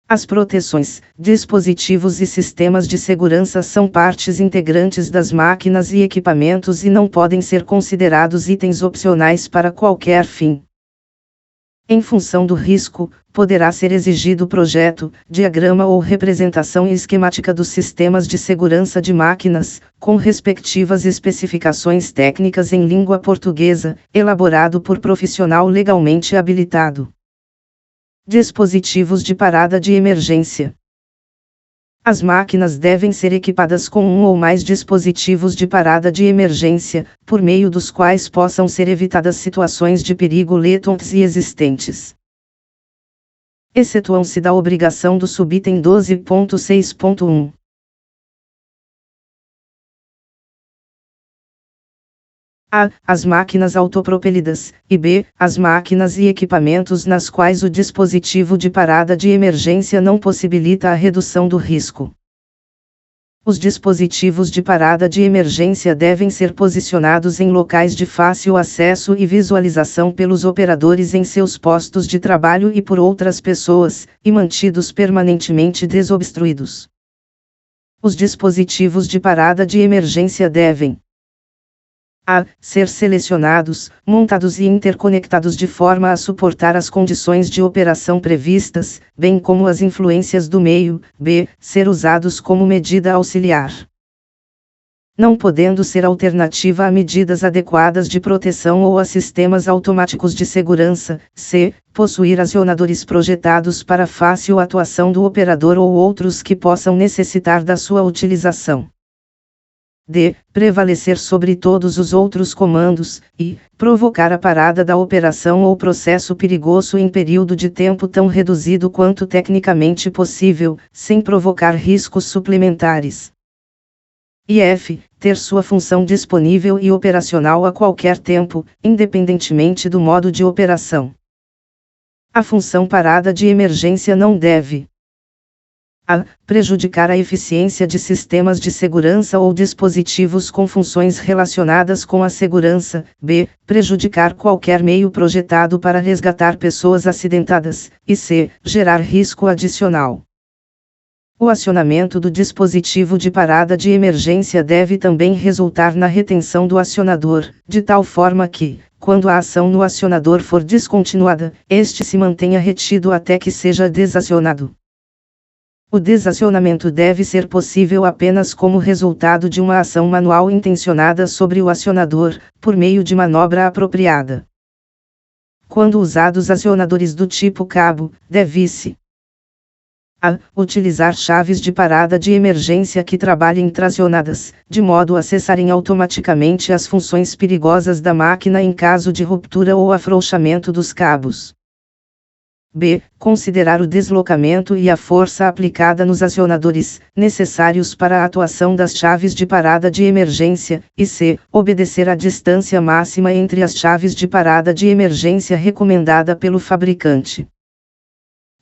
As proteções, dispositivos e sistemas de segurança são partes integrantes das máquinas e equipamentos e não podem ser considerados itens opcionais para qualquer fim. Em função do risco, poderá ser exigido projeto, diagrama ou representação esquemática dos sistemas de segurança de máquinas, com respectivas especificações técnicas em língua portuguesa, elaborado por profissional legalmente habilitado. Dispositivos de parada de emergência. As máquinas devem ser equipadas com um ou mais dispositivos de parada de emergência, por meio dos quais possam ser evitadas situações de perigo latentes e existentes. Excetuam-se da obrigação do subitem 12.6.1. A. As máquinas autopropelidas, e B. As máquinas e equipamentos nas quais o dispositivo de parada de emergência não possibilita a redução do risco. Os dispositivos de parada de emergência devem ser posicionados em locais de fácil acesso e visualização pelos operadores em seus postos de trabalho e por outras pessoas, e mantidos permanentemente desobstruídos. Os dispositivos de parada de emergência devem: a. Ser selecionados, montados e interconectados de forma a suportar as condições de operação previstas, bem como as influências do meio. B. Ser usados como medida auxiliar, não podendo ser alternativa a medidas adequadas de proteção ou a sistemas automáticos de segurança. C. Possuir acionadores projetados para fácil atuação do operador ou outros que possam necessitar da sua utilização. D. Prevalecer sobre todos os outros comandos, e provocar a parada da operação ou processo perigoso em período de tempo tão reduzido quanto tecnicamente possível, sem provocar riscos suplementares. e F. Ter sua função disponível e operacional a qualquer tempo, independentemente do modo de operação. A função parada de emergência não deve a. Prejudicar a eficiência de sistemas de segurança ou dispositivos com funções relacionadas com a segurança, b. Prejudicar qualquer meio projetado para resgatar pessoas acidentadas, e c. Gerar risco adicional. O acionamento do dispositivo de parada de emergência deve também resultar na retenção do acionador, de tal forma que, quando a ação no acionador for descontinuada, este se mantenha retido até que seja desacionado. O desacionamento deve ser possível apenas como resultado de uma ação manual intencionada sobre o acionador, por meio de manobra apropriada. Quando usados acionadores do tipo cabo, deve-se a. Utilizar chaves de parada de emergência que trabalhem tracionadas, de modo a cessarem automaticamente as funções perigosas da máquina em caso de ruptura ou afrouxamento dos cabos. b. Considerar o deslocamento e a força aplicada nos acionadores, necessários para a atuação das chaves de parada de emergência, e c. Obedecer a distância máxima entre as chaves de parada de emergência recomendada pelo fabricante.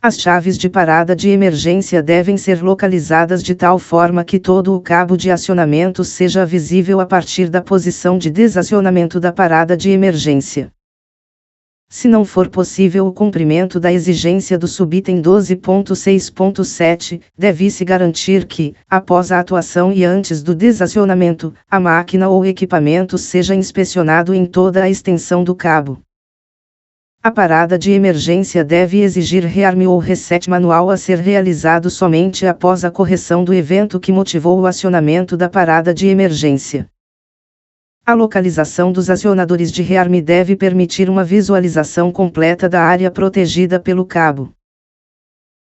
As chaves de parada de emergência devem ser localizadas de tal forma que todo o cabo de acionamento seja visível a partir da posição de desacionamento da parada de emergência. Se não for possível o cumprimento da exigência do subitem 12.6.7, deve-se garantir que, após a atuação e antes do desacionamento, a máquina ou equipamento seja inspecionado em toda a extensão do cabo. A parada de emergência deve exigir rearme ou reset manual a ser realizado somente após a correção do evento que motivou o acionamento da parada de emergência. A localização dos acionadores de rearme deve permitir uma visualização completa da área protegida pelo cabo.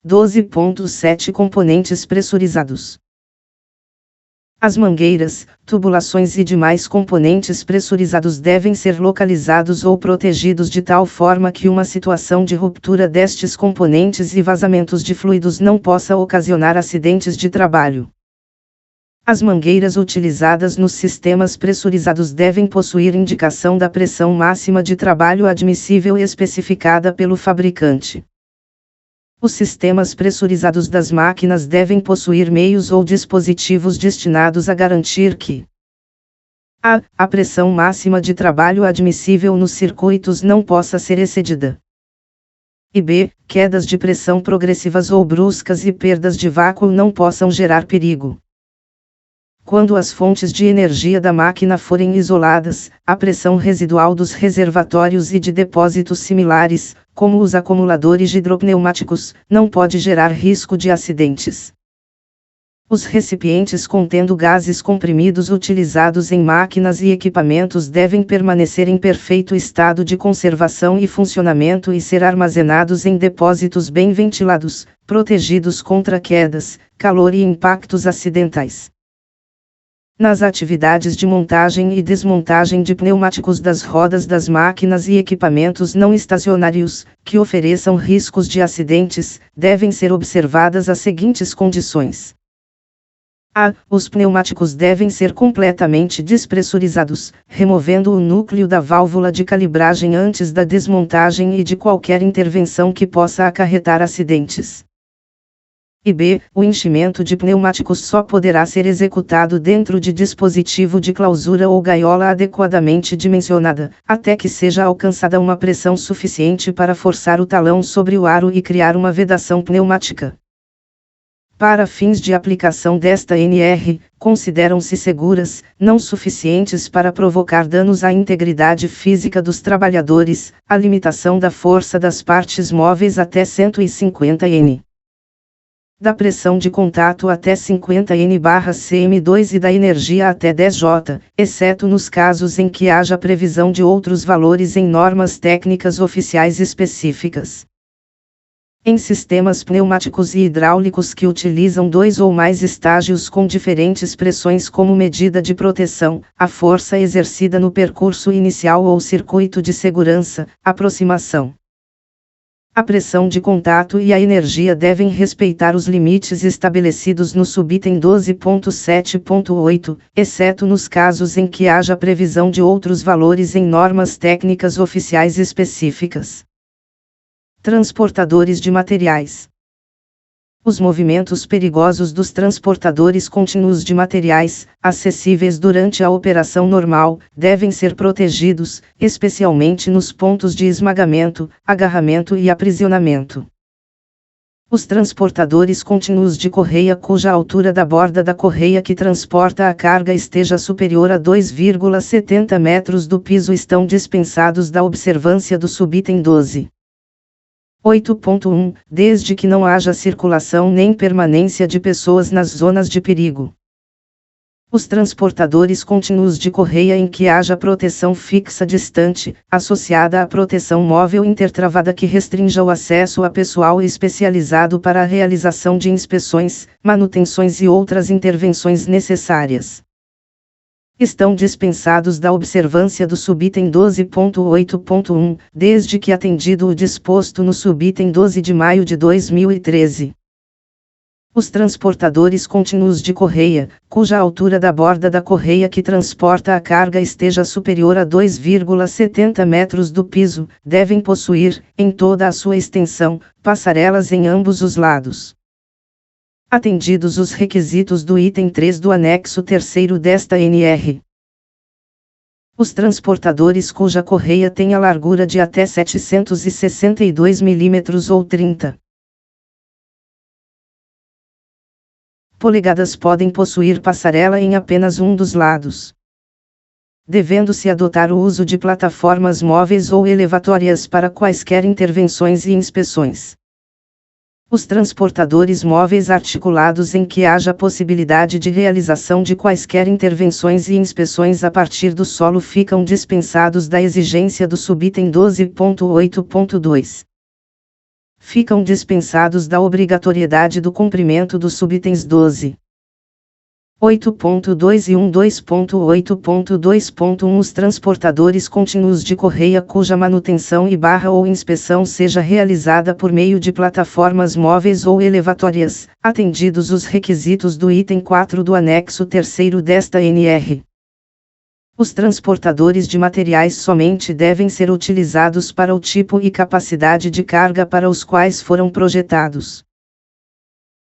12.7 Componentes pressurizados. As mangueiras, tubulações e demais componentes pressurizados devem ser localizados ou protegidos de tal forma que uma situação de ruptura destes componentes e vazamentos de fluidos não possa ocasionar acidentes de trabalho. As mangueiras utilizadas nos sistemas pressurizados devem possuir indicação da pressão máxima de trabalho admissível especificada pelo fabricante. Os sistemas pressurizados das máquinas devem possuir meios ou dispositivos destinados a garantir que a pressão máxima de trabalho admissível nos circuitos não possa ser excedida. E b. Quedas de pressão progressivas ou bruscas e perdas de vácuo não possam gerar perigo. Quando as fontes de energia da máquina forem isoladas, a pressão residual dos reservatórios e de depósitos similares, como os acumuladores de hidropneumáticos, não pode gerar risco de acidentes. Os recipientes contendo gases comprimidos utilizados em máquinas e equipamentos devem permanecer em perfeito estado de conservação e funcionamento e ser armazenados em depósitos bem ventilados, protegidos contra quedas, calor e impactos acidentais. Nas atividades de montagem e desmontagem de pneumáticos das rodas das máquinas e equipamentos não estacionários, que ofereçam riscos de acidentes, devem ser observadas as seguintes condições. A. Os pneumáticos devem ser completamente despressurizados, removendo o núcleo da válvula de calibragem antes da desmontagem e de qualquer intervenção que possa acarretar acidentes. E b. O enchimento de pneumáticos só poderá ser executado dentro de dispositivo de clausura ou gaiola adequadamente dimensionada, até que seja alcançada uma pressão suficiente para forçar o talão sobre o aro e criar uma vedação pneumática. Para fins de aplicação desta NR, consideram-se seguras, não suficientes para provocar danos à integridade física dos trabalhadores, a limitação da força das partes móveis até 150 N. Da pressão de contato até 50 N/cm2 e da energia até 10 J, exceto nos casos em que haja previsão de outros valores em normas técnicas oficiais específicas. Em sistemas pneumáticos e hidráulicos que utilizam dois ou mais estágios com diferentes pressões como medida de proteção, a força exercida no percurso inicial ou circuito de segurança, aproximação A pressão de contato e a energia devem respeitar os limites estabelecidos no subitem 12.7.8, exceto nos casos em que haja previsão de outros valores em normas técnicas oficiais específicas. Transportadores de materiais. Os movimentos perigosos dos transportadores contínuos de materiais, acessíveis durante a operação normal, devem ser protegidos, especialmente nos pontos de esmagamento, agarramento e aprisionamento. Os transportadores contínuos de correia cuja altura da borda da correia que transporta a carga esteja superior a 2,70 metros do piso estão dispensados da observância do subitem 12. 8.1, desde que não haja circulação nem permanência de pessoas nas zonas de perigo. Os transportadores contínuos de correia em que haja proteção fixa distante, associada à proteção móvel intertravada que restrinja o acesso a pessoal especializado para a realização de inspeções, manutenções e outras intervenções necessárias, estão dispensados da observância do subitem 12.8.1, desde que atendido o disposto no subitem 12 de maio de 2013. Os transportadores contínuos de correia, cuja altura da borda da correia que transporta a carga esteja superior a 2,70 metros do piso, devem possuir, em toda a sua extensão, passarelas em ambos os lados. Atendidos os requisitos do item 3 do anexo 3º desta NR. Os transportadores cuja correia tenha largura de até 762 mm ou 30 polegadas podem possuir passarela em apenas um dos lados, devendo-se adotar o uso de plataformas móveis ou elevatórias para quaisquer intervenções e inspeções. Os transportadores móveis articulados em que haja possibilidade de realização de quaisquer intervenções e inspeções a partir do solo ficam dispensados da exigência do subitem 12.8.2. Ficam dispensados da obrigatoriedade do cumprimento dos subitens 12. 8.2 e 12.8.2.1 Os transportadores contínuos de correia cuja manutenção ou inspeção seja realizada por meio de plataformas móveis ou elevatórias, atendidos os requisitos do item 4 do anexo 3º desta NR. Os transportadores de materiais somente devem ser utilizados para o tipo e capacidade de carga para os quais foram projetados.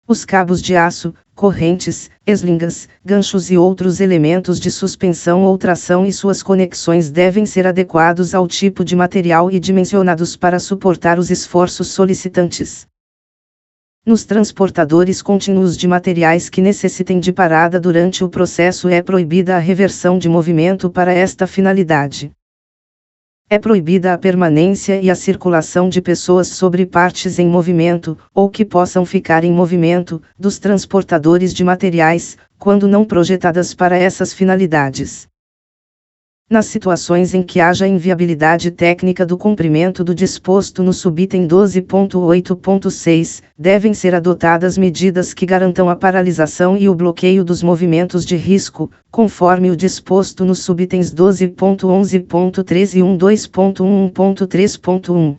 Os cabos de aço, correntes, eslingas, ganchos e outros elementos de suspensão ou tração e suas conexões devem ser adequados ao tipo de material e dimensionados para suportar os esforços solicitantes. Nos transportadores contínuos de materiais que necessitem de parada durante o processo é proibida a reversão de movimento para esta finalidade. É proibida a permanência e a circulação de pessoas sobre partes em movimento, ou que possam ficar em movimento, dos transportadores de materiais, quando não projetadas para essas finalidades. Nas situações em que haja inviabilidade técnica do cumprimento do disposto no subitem 12.8.6, devem ser adotadas medidas que garantam a paralisação e o bloqueio dos movimentos de risco, conforme o disposto nos subitens 12.11.3 e 12.11.3.1.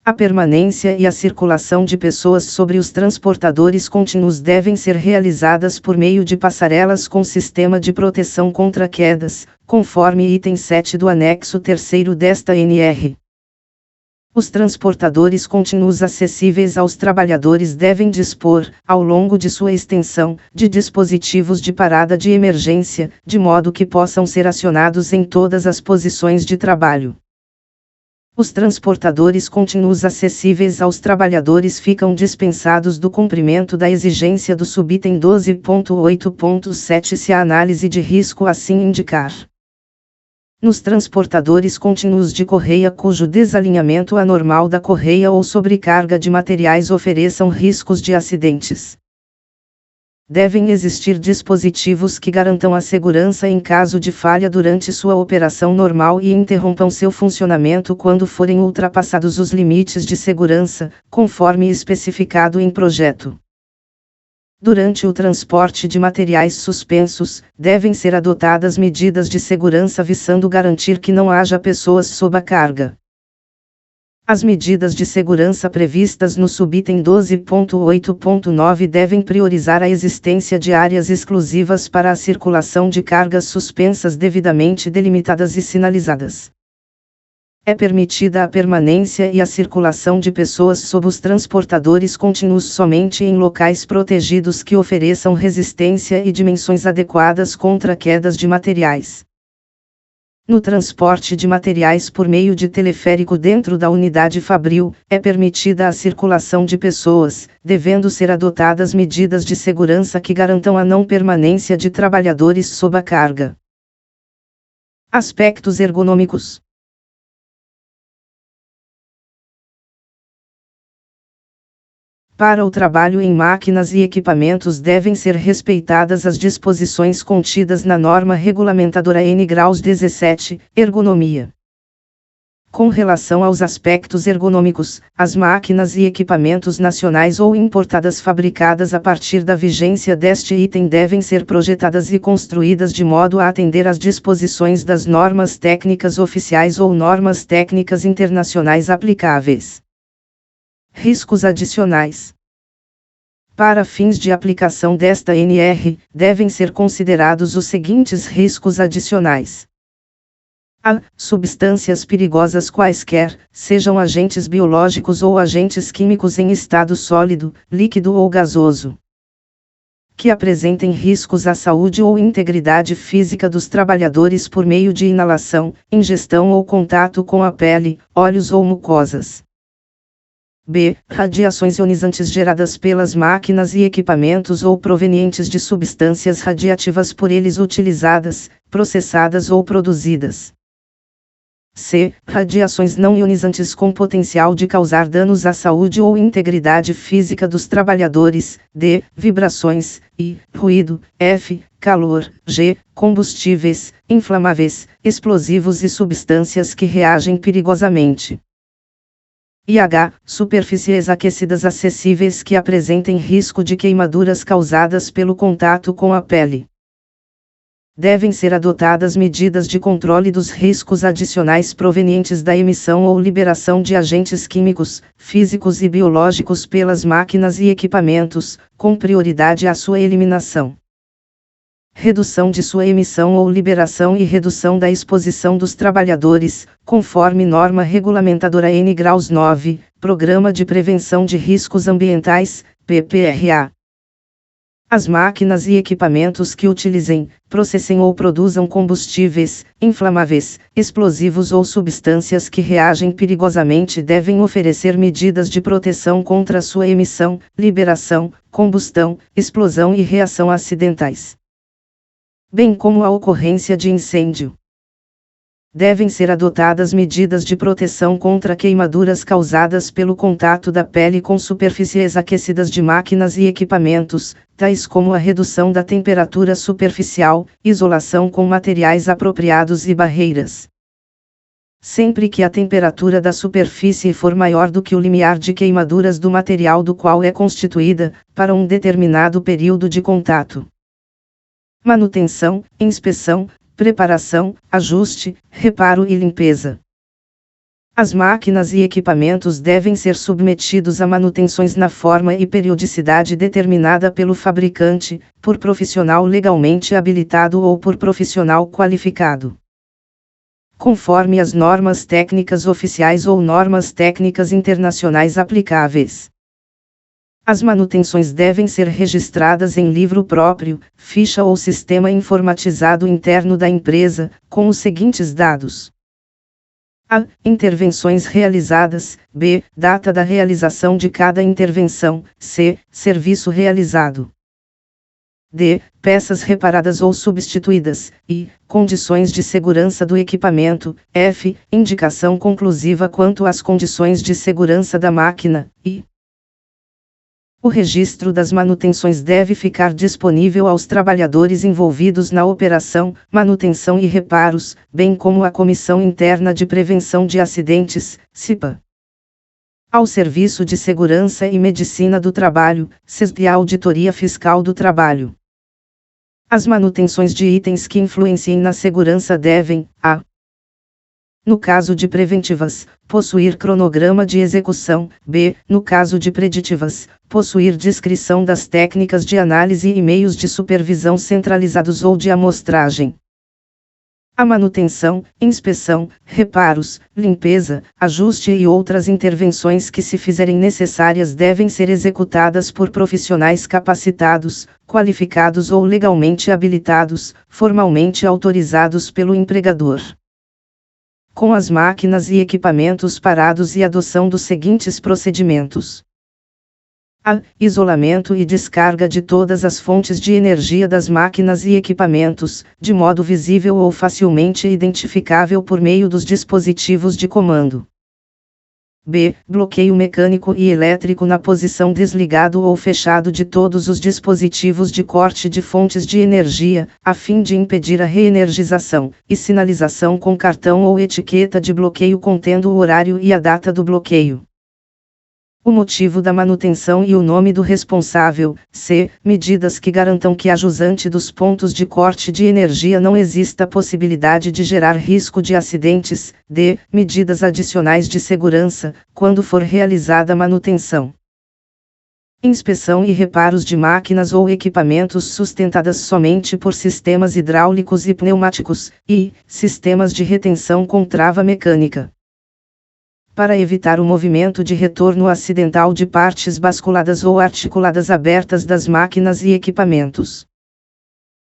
A permanência e a circulação de pessoas sobre os transportadores contínuos devem ser realizadas por meio de passarelas com sistema de proteção contra quedas, conforme item 7 do anexo 3º desta NR. Os transportadores contínuos acessíveis aos trabalhadores devem dispor, ao longo de sua extensão, de dispositivos de parada de emergência, de modo que possam ser acionados em todas as posições de trabalho. Os transportadores contínuos acessíveis aos trabalhadores ficam dispensados do cumprimento da exigência do subitem 12.8.7 se a análise de risco assim indicar. Nos transportadores contínuos de correia cujo desalinhamento anormal da correia ou sobrecarga de materiais ofereçam riscos de acidentes, devem existir dispositivos que garantam a segurança em caso de falha durante sua operação normal e interrompam seu funcionamento quando forem ultrapassados os limites de segurança, conforme especificado em projeto. Durante o transporte de materiais suspensos, devem ser adotadas medidas de segurança visando garantir que não haja pessoas sob a carga. As medidas de segurança previstas no subitem 12.8.9 devem priorizar a existência de áreas exclusivas para a circulação de cargas suspensas devidamente delimitadas e sinalizadas. É permitida a permanência e a circulação de pessoas sob os transportadores contínuos somente em locais protegidos que ofereçam resistência e dimensões adequadas contra quedas de materiais. No transporte de materiais por meio de teleférico dentro da unidade fabril, é permitida a circulação de pessoas, devendo ser adotadas medidas de segurança que garantam a não permanência de trabalhadores sob a carga. Aspectos ergonômicos. Para o trabalho em máquinas e equipamentos devem ser respeitadas as disposições contidas na norma regulamentadora N graus 17, ergonomia. Com relação aos aspectos ergonômicos, as máquinas e equipamentos nacionais ou importadas fabricadas a partir da vigência deste item devem ser projetadas e construídas de modo a atender às disposições das normas técnicas oficiais ou normas técnicas internacionais aplicáveis. Riscos adicionais. Para fins de aplicação desta NR, devem ser considerados os seguintes riscos adicionais. A. Substâncias perigosas quaisquer, sejam agentes biológicos ou agentes químicos em estado sólido, líquido ou gasoso, que apresentem riscos à saúde ou integridade física dos trabalhadores por meio de inalação, ingestão ou contato com a pele, olhos ou mucosas. B. Radiações ionizantes geradas pelas máquinas e equipamentos ou provenientes de substâncias radiativas por eles utilizadas, processadas ou produzidas. C. Radiações não ionizantes com potencial de causar danos à saúde ou integridade física dos trabalhadores. D. Vibrações. I. Ruído. F. Calor. G. Combustíveis, inflamáveis, explosivos e substâncias que reagem perigosamente. E H. Superfícies aquecidas acessíveis que apresentem risco de queimaduras causadas pelo contato com a pele. Devem ser adotadas medidas de controle dos riscos adicionais provenientes da emissão ou liberação de agentes químicos, físicos e biológicos pelas máquinas e equipamentos, com prioridade à sua eliminação. Redução de sua emissão ou liberação e redução da exposição dos trabalhadores, conforme norma regulamentadora N graus 9, Programa de Prevenção de Riscos Ambientais, PPRA. As máquinas e equipamentos que utilizem, processem ou produzam combustíveis, inflamáveis, explosivos ou substâncias que reagem perigosamente devem oferecer medidas de proteção contra sua emissão, liberação, combustão, explosão e reação acidentais, bem como a ocorrência de incêndio. Devem ser adotadas medidas de proteção contra queimaduras causadas pelo contato da pele com superfícies aquecidas de máquinas e equipamentos, tais como a redução da temperatura superficial, isolação com materiais apropriados e barreiras. Sempre que a temperatura da superfície for maior do que o limiar de queimaduras do material do qual é constituída, para um determinado período de contato. Manutenção, inspeção, preparação, ajuste, reparo e limpeza. As máquinas e equipamentos devem ser submetidos a manutenções na forma e periodicidade determinada pelo fabricante, por profissional legalmente habilitado ou por profissional qualificado, conforme as normas técnicas oficiais ou normas técnicas internacionais aplicáveis. As manutenções devem ser registradas em livro próprio, ficha ou sistema informatizado interno da empresa, com os seguintes dados: A. Intervenções realizadas. B. Data da realização de cada intervenção. C. Serviço realizado. D. Peças reparadas ou substituídas. I. Condições de segurança do equipamento. F. Indicação conclusiva quanto às condições de segurança da máquina. I. O registro das manutenções deve ficar disponível aos trabalhadores envolvidos na operação, manutenção e reparos, bem como à Comissão Interna de Prevenção de Acidentes, CIPA. Ao Serviço de Segurança e Medicina do Trabalho, SESD e à Auditoria Fiscal do Trabalho. As manutenções de itens que influenciem na segurança devem: a. No caso de preventivas, possuir cronograma de execução. B. No caso de preditivas, possuir descrição das técnicas de análise e meios de supervisão centralizados ou de amostragem. A manutenção, inspeção, reparos, limpeza, ajuste e outras intervenções que se fizerem necessárias devem ser executadas por profissionais capacitados, qualificados ou legalmente habilitados, formalmente autorizados pelo empregador. Com as máquinas e equipamentos parados e adoção dos seguintes procedimentos. A. Isolamento e descarga de todas as fontes de energia das máquinas e equipamentos, de modo visível ou facilmente identificável por meio dos dispositivos de comando. B. Bloqueio mecânico e elétrico na posição desligado ou fechado de todos os dispositivos de corte de fontes de energia, a fim de impedir a reenergização, e sinalização com cartão ou etiqueta de bloqueio contendo o horário e a data do bloqueio. O motivo da manutenção e o nome do responsável. C. Medidas que garantam que a jusante dos pontos de corte de energia não exista possibilidade de gerar risco de acidentes. D. Medidas adicionais de segurança, quando for realizada a manutenção. Inspeção e reparos de máquinas ou equipamentos sustentadas somente por sistemas hidráulicos e pneumáticos, e sistemas de retenção com trava mecânica. Para evitar o movimento de retorno acidental de partes basculadas ou articuladas abertas das máquinas e equipamentos.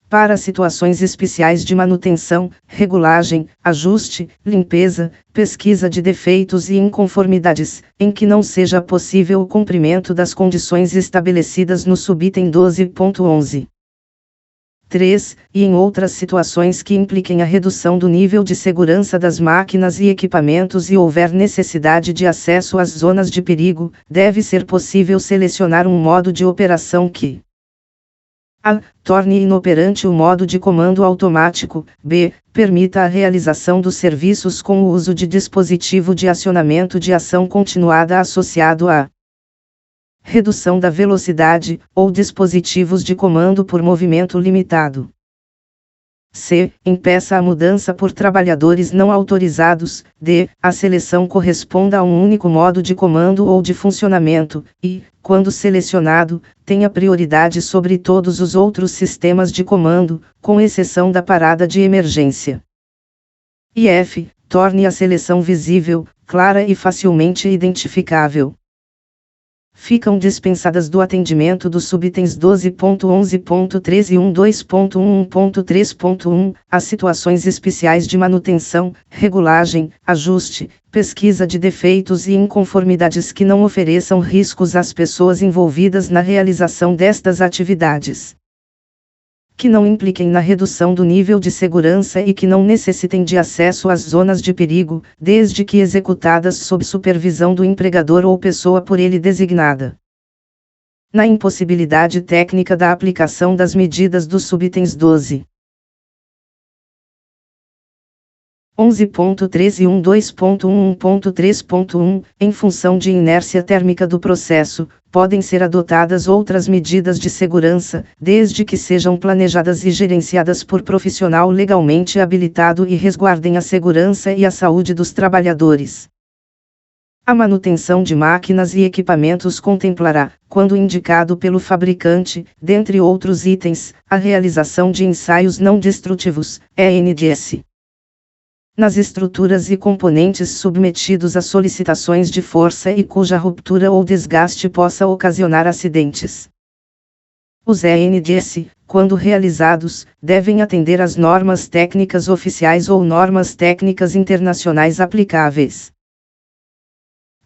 Para situações especiais de manutenção, regulagem, ajuste, limpeza, pesquisa de defeitos e inconformidades, em que não seja possível o cumprimento das condições estabelecidas no subitem 12.11. 3. E em outras situações que impliquem a redução do nível de segurança das máquinas e equipamentos e houver necessidade de acesso às zonas de perigo, deve ser possível selecionar um modo de operação que a. Torne inoperante o modo de comando automático. B. Permita a realização dos serviços com o uso de dispositivo de acionamento de ação continuada associado a redução da velocidade, ou dispositivos de comando por movimento limitado. C. Impeça a mudança por trabalhadores não autorizados. D. A seleção corresponda a um único modo de comando ou de funcionamento, e, quando selecionado, tenha prioridade sobre todos os outros sistemas de comando, com exceção da parada de emergência. E F. Torne a seleção visível, clara e facilmente identificável. Ficam dispensadas do atendimento dos subitens 12.11.13 e 12.11.3.1, as situações especiais de manutenção, regulagem, ajuste, pesquisa de defeitos e inconformidades que não ofereçam riscos às pessoas envolvidas na realização destas atividades. Que não impliquem na redução do nível de segurança e que não necessitem de acesso às zonas de perigo, desde que executadas sob supervisão do empregador ou pessoa por ele designada. Na impossibilidade técnica da aplicação das medidas dos subitens 12. 11.13 e 12.11.3.1, em função de inércia térmica do processo, podem ser adotadas outras medidas de segurança, desde que sejam planejadas e gerenciadas por profissional legalmente habilitado e resguardem a segurança e a saúde dos trabalhadores. A manutenção de máquinas e equipamentos contemplará, quando indicado pelo fabricante, dentre outros itens, a realização de ensaios não destrutivos, ENDS. Nas estruturas e componentes submetidos a solicitações de força e cuja ruptura ou desgaste possa ocasionar acidentes. Os ENDS, quando realizados, devem atender às normas técnicas oficiais ou normas técnicas internacionais aplicáveis.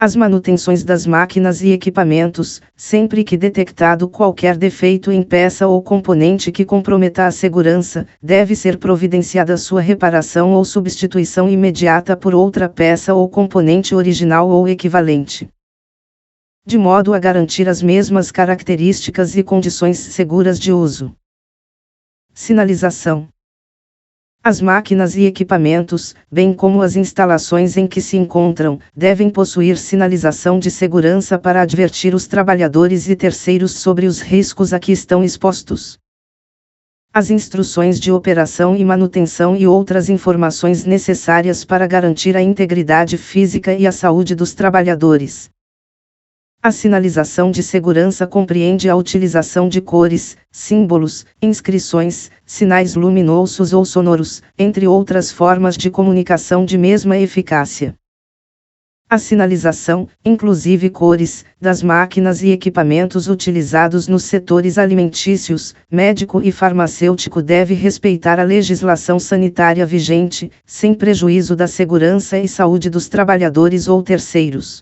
As manutenções das máquinas e equipamentos, sempre que detectado qualquer defeito em peça ou componente que comprometa a segurança, deve ser providenciada sua reparação ou substituição imediata por outra peça ou componente original ou equivalente, de modo a garantir as mesmas características e condições seguras de uso. Sinalização. As máquinas e equipamentos, bem como as instalações em que se encontram, devem possuir sinalização de segurança para advertir os trabalhadores e terceiros sobre os riscos a que estão expostos. As instruções de operação e manutenção e outras informações necessárias para garantir a integridade física e a saúde dos trabalhadores. A sinalização de segurança compreende a utilização de cores, símbolos, inscrições, sinais luminosos ou sonoros, entre outras formas de comunicação de mesma eficácia. A sinalização, inclusive cores, das máquinas e equipamentos utilizados nos setores alimentícios, médico e farmacêutico deve respeitar a legislação sanitária vigente, sem prejuízo da segurança e saúde dos trabalhadores ou terceiros.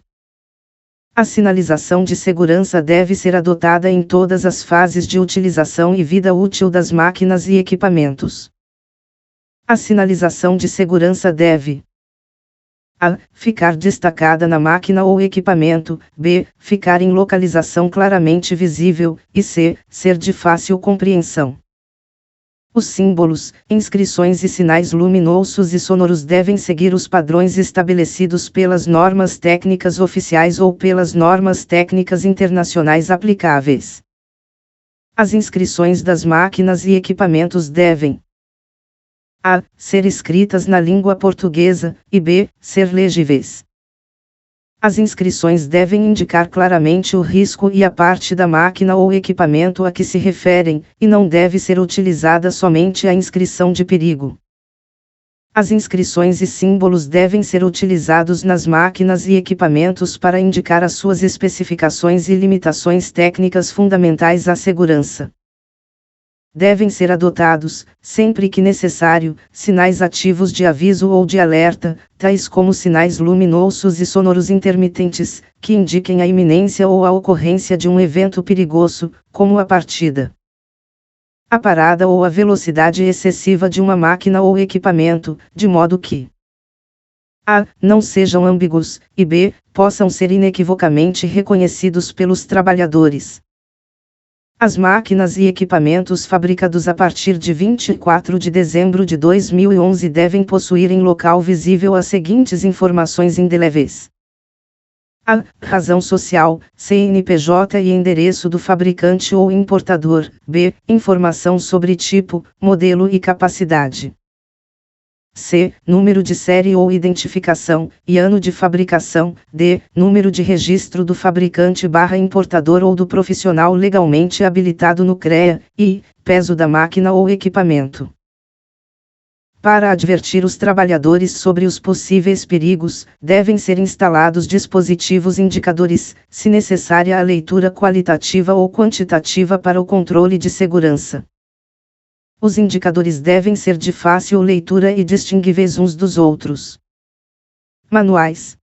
A sinalização de segurança deve ser adotada em todas as fases de utilização e vida útil das máquinas e equipamentos. A sinalização de segurança deve: a. Ficar destacada na máquina ou equipamento, b. Ficar em localização claramente visível, e c. Ser de fácil compreensão. Os símbolos, inscrições e sinais luminosos e sonoros devem seguir os padrões estabelecidos pelas normas técnicas oficiais ou pelas normas técnicas internacionais aplicáveis. As inscrições das máquinas e equipamentos devem: a. Ser escritas na língua portuguesa, e b. Ser legíveis. As inscrições devem indicar claramente o risco e a parte da máquina ou equipamento a que se referem, e não deve ser utilizada somente a inscrição de perigo. As inscrições e símbolos devem ser utilizados nas máquinas e equipamentos para indicar as suas especificações e limitações técnicas fundamentais à segurança. Devem ser adotados, sempre que necessário, sinais ativos de aviso ou de alerta, tais como sinais luminosos e sonoros intermitentes, que indiquem a iminência ou a ocorrência de um evento perigoso, como a partida, a parada ou a velocidade excessiva de uma máquina ou equipamento, de modo que a. Não sejam ambíguos, e b. Possam ser inequivocamente reconhecidos pelos trabalhadores. As máquinas e equipamentos fabricados a partir de 24 de dezembro de 2011 devem possuir em local visível as seguintes informações indeléveis: a. Razão social, CNPJ e endereço do fabricante ou importador, b. Informação sobre tipo, modelo e capacidade. C. Número de série ou identificação, e ano de fabricação, d. Número de registro do fabricante/importador ou do profissional legalmente habilitado no CREA, e peso da máquina ou equipamento. Para advertir os trabalhadores sobre os possíveis perigos, devem ser instalados dispositivos indicadores, se necessária a leitura qualitativa ou quantitativa para o controle de segurança. Os indicadores devem ser de fácil leitura e distinguíveis uns dos outros. Manuais.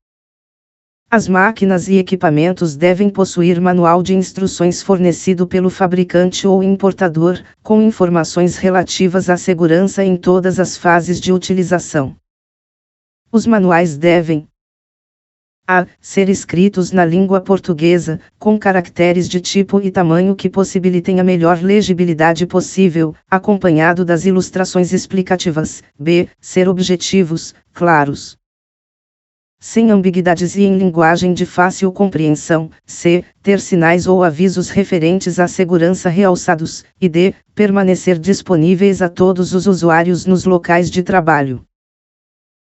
As máquinas e equipamentos devem possuir manual de instruções fornecido pelo fabricante ou importador, com informações relativas à segurança em todas as fases de utilização. Os manuais devem: a. Ser escritos na língua portuguesa, com caracteres de tipo e tamanho que possibilitem a melhor legibilidade possível, acompanhado das ilustrações explicativas. b. Ser objetivos, claros, sem ambiguidades e em linguagem de fácil compreensão. c. Ter sinais ou avisos referentes à segurança realçados. E d. Permanecer disponíveis a todos os usuários nos locais de trabalho.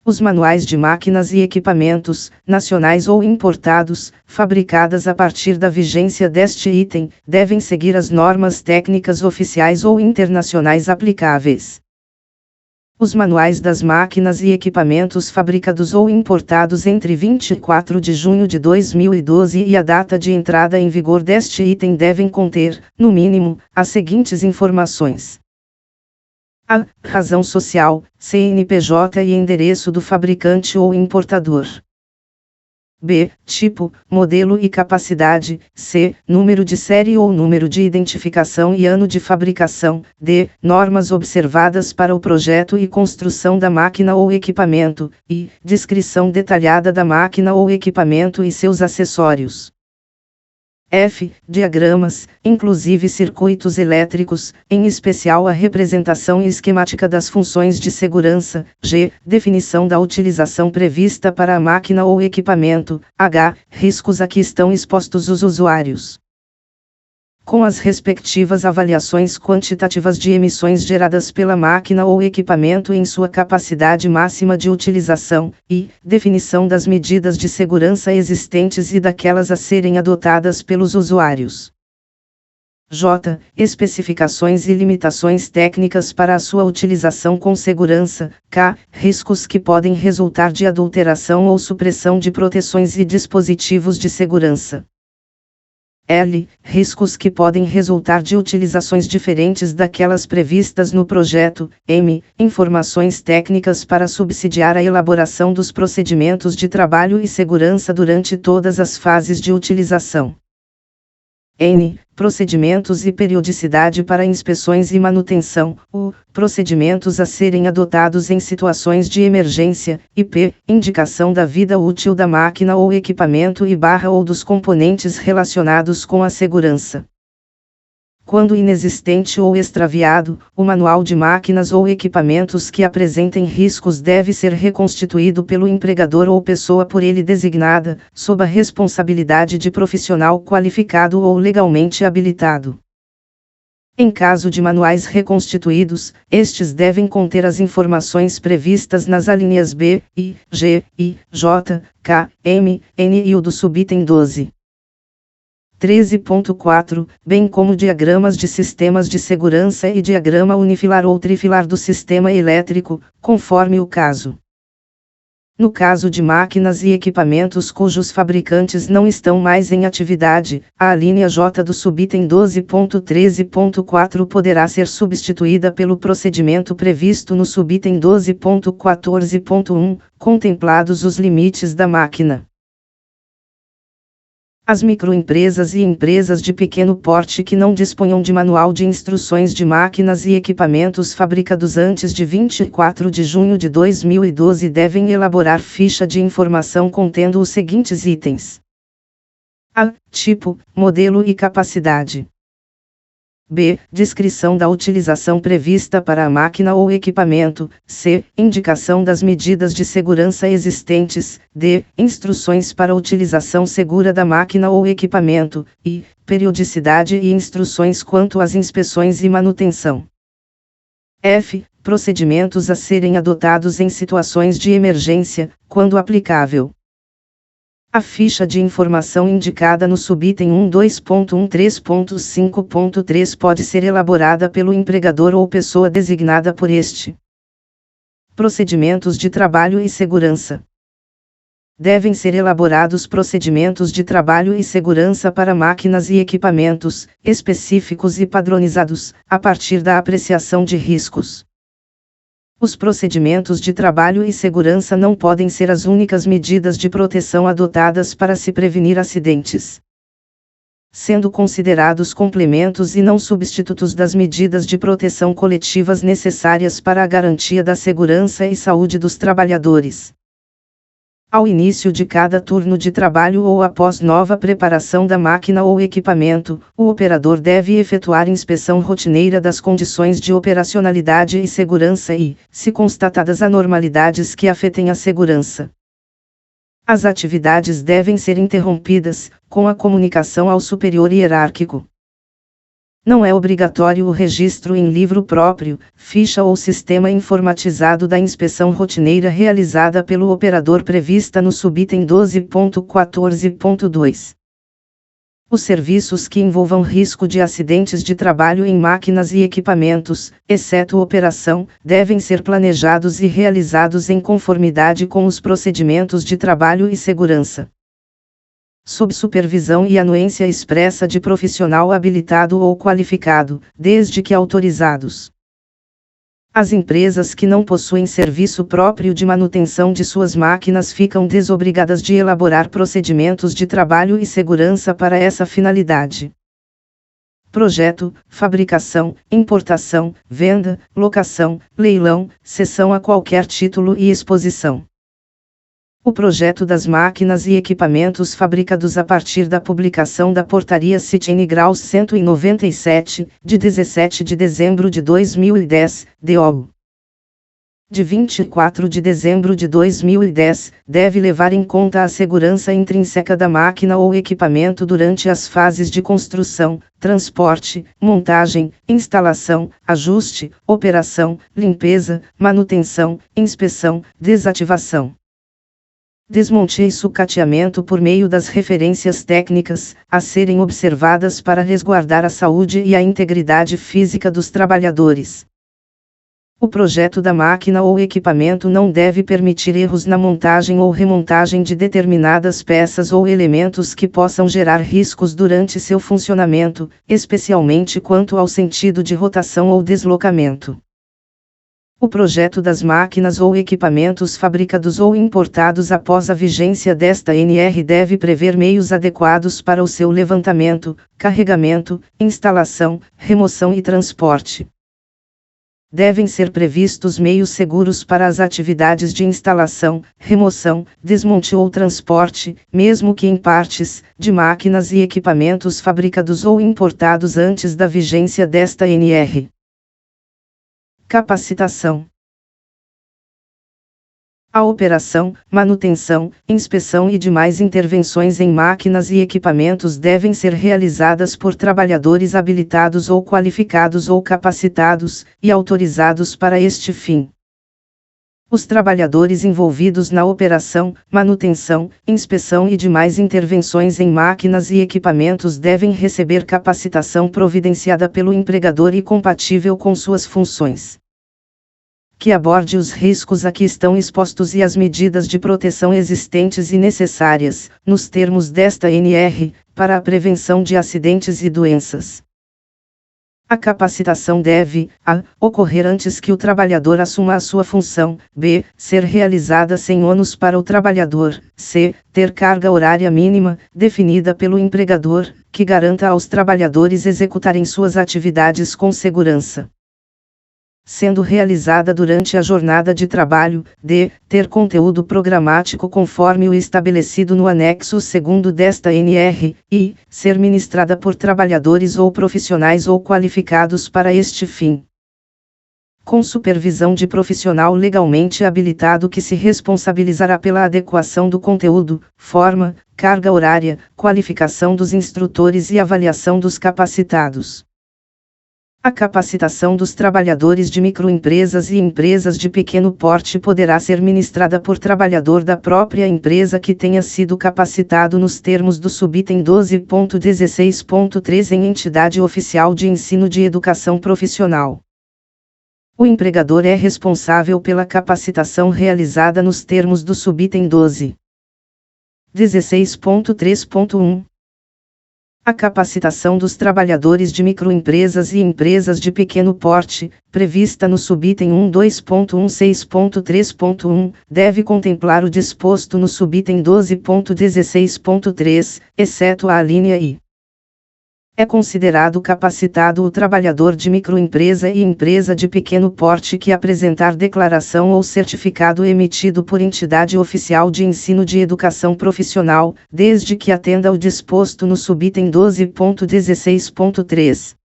Os manuais de máquinas e equipamentos, nacionais ou importados, fabricadas a partir da vigência deste item, devem seguir as normas técnicas oficiais ou internacionais aplicáveis. Os manuais das máquinas e equipamentos fabricados ou importados entre 24 de junho de 2012 e a data de entrada em vigor deste item devem conter, no mínimo, as seguintes informações: a. Razão social, CNPJ e endereço do fabricante ou importador. b. Tipo, modelo e capacidade. c. Número de série ou número de identificação e ano de fabricação. d. Normas observadas para o projeto e construção da máquina ou equipamento. e descrição detalhada da máquina ou equipamento e seus acessórios. F. Diagramas, inclusive circuitos elétricos, em especial a representação esquemática das funções de segurança. G. Definição da utilização prevista para a máquina ou equipamento. H. Riscos a que estão expostos os usuários. com as respectivas avaliações quantitativas de emissões geradas pela máquina ou equipamento em sua capacidade máxima de utilização, e definição das medidas de segurança existentes e daquelas a serem adotadas pelos usuários. J. Especificações e limitações técnicas para a sua utilização com segurança. K. Riscos que podem resultar de adulteração ou supressão de proteções e dispositivos de segurança. L. Riscos que podem resultar de utilizações diferentes daquelas previstas no projeto. M. Informações técnicas para subsidiar a elaboração dos procedimentos de trabalho e segurança durante todas as fases de utilização. N. Procedimentos e periodicidade para inspeções e manutenção. U. Procedimentos a serem adotados em situações de emergência. E P. Indicação da vida útil da máquina ou equipamento ou dos componentes relacionados com a segurança. Quando inexistente ou extraviado, o manual de máquinas ou equipamentos que apresentem riscos deve ser reconstituído pelo empregador ou pessoa por ele designada, sob a responsabilidade de profissional qualificado ou legalmente habilitado. Em caso de manuais reconstituídos, estes devem conter as informações previstas nas alíneas B, I, G, I, J, K, M, N e o do subitem 12. 13.4, bem como diagramas de sistemas de segurança e diagrama unifilar ou trifilar do sistema elétrico, conforme o caso. No caso de máquinas e equipamentos cujos fabricantes não estão mais em atividade, a alínea J do subitem 12.13.4 poderá ser substituída pelo procedimento previsto no subitem 12.14.1, contemplados os limites da máquina. As microempresas e empresas de pequeno porte que não disponham de manual de instruções de máquinas e equipamentos fabricados antes de 24 de junho de 2012 devem elaborar ficha de informação contendo os seguintes itens: A. Tipo, modelo e capacidade. B. Descrição da utilização prevista para a máquina ou equipamento. C. Indicação das medidas de segurança existentes. D. Instruções para a utilização segura da máquina ou equipamento. E. Periodicidade e instruções quanto às inspeções e manutenção. F. Procedimentos a serem adotados em situações de emergência, quando aplicável. A ficha de informação indicada no subitem 12.13.5.3 pode ser elaborada pelo empregador ou pessoa designada por este. Procedimentos de trabalho e segurança. Devem ser elaborados procedimentos de trabalho e segurança para máquinas e equipamentos, específicos e padronizados, a partir da apreciação de riscos. Os procedimentos de trabalho e segurança não podem ser as únicas medidas de proteção adotadas para se prevenir acidentes, sendo considerados complementos e não substitutos das medidas de proteção coletivas necessárias para a garantia da segurança e saúde dos trabalhadores. Ao início de cada turno de trabalho ou após nova preparação da máquina ou equipamento, o operador deve efetuar inspeção rotineira das condições de operacionalidade e segurança e, se constatadas anormalidades que afetem a segurança, as atividades devem ser interrompidas, com a comunicação ao superior hierárquico. Não é obrigatório o registro em livro próprio, ficha ou sistema informatizado da inspeção rotineira realizada pelo operador prevista no subitem 12.14.2. Os serviços que envolvam risco de acidentes de trabalho em máquinas e equipamentos, exceto operação, devem ser planejados e realizados em conformidade com os procedimentos de trabalho e segurança, sob supervisão e anuência expressa de profissional habilitado ou qualificado, desde que autorizados. As empresas que não possuem serviço próprio de manutenção de suas máquinas ficam desobrigadas de elaborar procedimentos de trabalho e segurança para essa finalidade. Projeto, fabricação, importação, venda, locação, leilão, cessão a qualquer título e exposição. O projeto das máquinas e equipamentos fabricados a partir da publicação da Portaria CIT-N Graus 197, de 17 de dezembro de 2010, DO de 24 de dezembro de 2010, deve levar em conta a segurança intrínseca da máquina ou equipamento durante as fases de construção, transporte, montagem, instalação, ajuste, operação, limpeza, manutenção, inspeção, desativação, desmonte e sucateamento por meio das referências técnicas, a serem observadas para resguardar a saúde e a integridade física dos trabalhadores. O projeto da máquina ou equipamento não deve permitir erros na montagem ou remontagem de determinadas peças ou elementos que possam gerar riscos durante seu funcionamento, especialmente quanto ao sentido de rotação ou deslocamento. O projeto das máquinas ou equipamentos fabricados ou importados após a vigência desta NR deve prever meios adequados para o seu levantamento, carregamento, instalação, remoção e transporte. Devem ser previstos meios seguros para as atividades de instalação, remoção, desmonte ou transporte, mesmo que em partes, de máquinas e equipamentos fabricados ou importados antes da vigência desta NR. Capacitação. A operação, manutenção, inspeção e demais intervenções em máquinas e equipamentos devem ser realizadas por trabalhadores habilitados ou qualificados ou capacitados, e autorizados para este fim. Os trabalhadores envolvidos na operação, manutenção, inspeção e demais intervenções em máquinas e equipamentos devem receber capacitação providenciada pelo empregador e compatível com suas funções, que aborde os riscos a que estão expostos e as medidas de proteção existentes e necessárias, nos termos desta NR, para a prevenção de acidentes e doenças. A capacitação deve, a, ocorrer antes que o trabalhador assuma a sua função, b, ser realizada sem ônus para o trabalhador, c, ter carga horária mínima, definida pelo empregador, que garanta aos trabalhadores executarem suas atividades com segurança, sendo realizada durante a jornada de trabalho, d, ter conteúdo programático conforme o estabelecido no anexo 2º desta NR, e, ser ministrada por trabalhadores ou profissionais ou qualificados para este fim, com supervisão de profissional legalmente habilitado que se responsabilizará pela adequação do conteúdo, forma, carga horária, qualificação dos instrutores e avaliação dos capacitados. A capacitação dos trabalhadores de microempresas e empresas de pequeno porte poderá ser ministrada por trabalhador da própria empresa que tenha sido capacitado nos termos do subitem 12.16.3 em entidade oficial de ensino de educação profissional. O empregador é responsável pela capacitação realizada nos termos do subitem 12.16.3.1. A capacitação dos trabalhadores de microempresas e empresas de pequeno porte, prevista no subitem 12.16.3.1, deve contemplar o disposto no subitem 12.16.3, exceto a alínea I. É considerado capacitado o trabalhador de microempresa e empresa de pequeno porte que apresentar declaração ou certificado emitido por entidade oficial de ensino de educação profissional, desde que atenda ao disposto no subitem 12.16.3.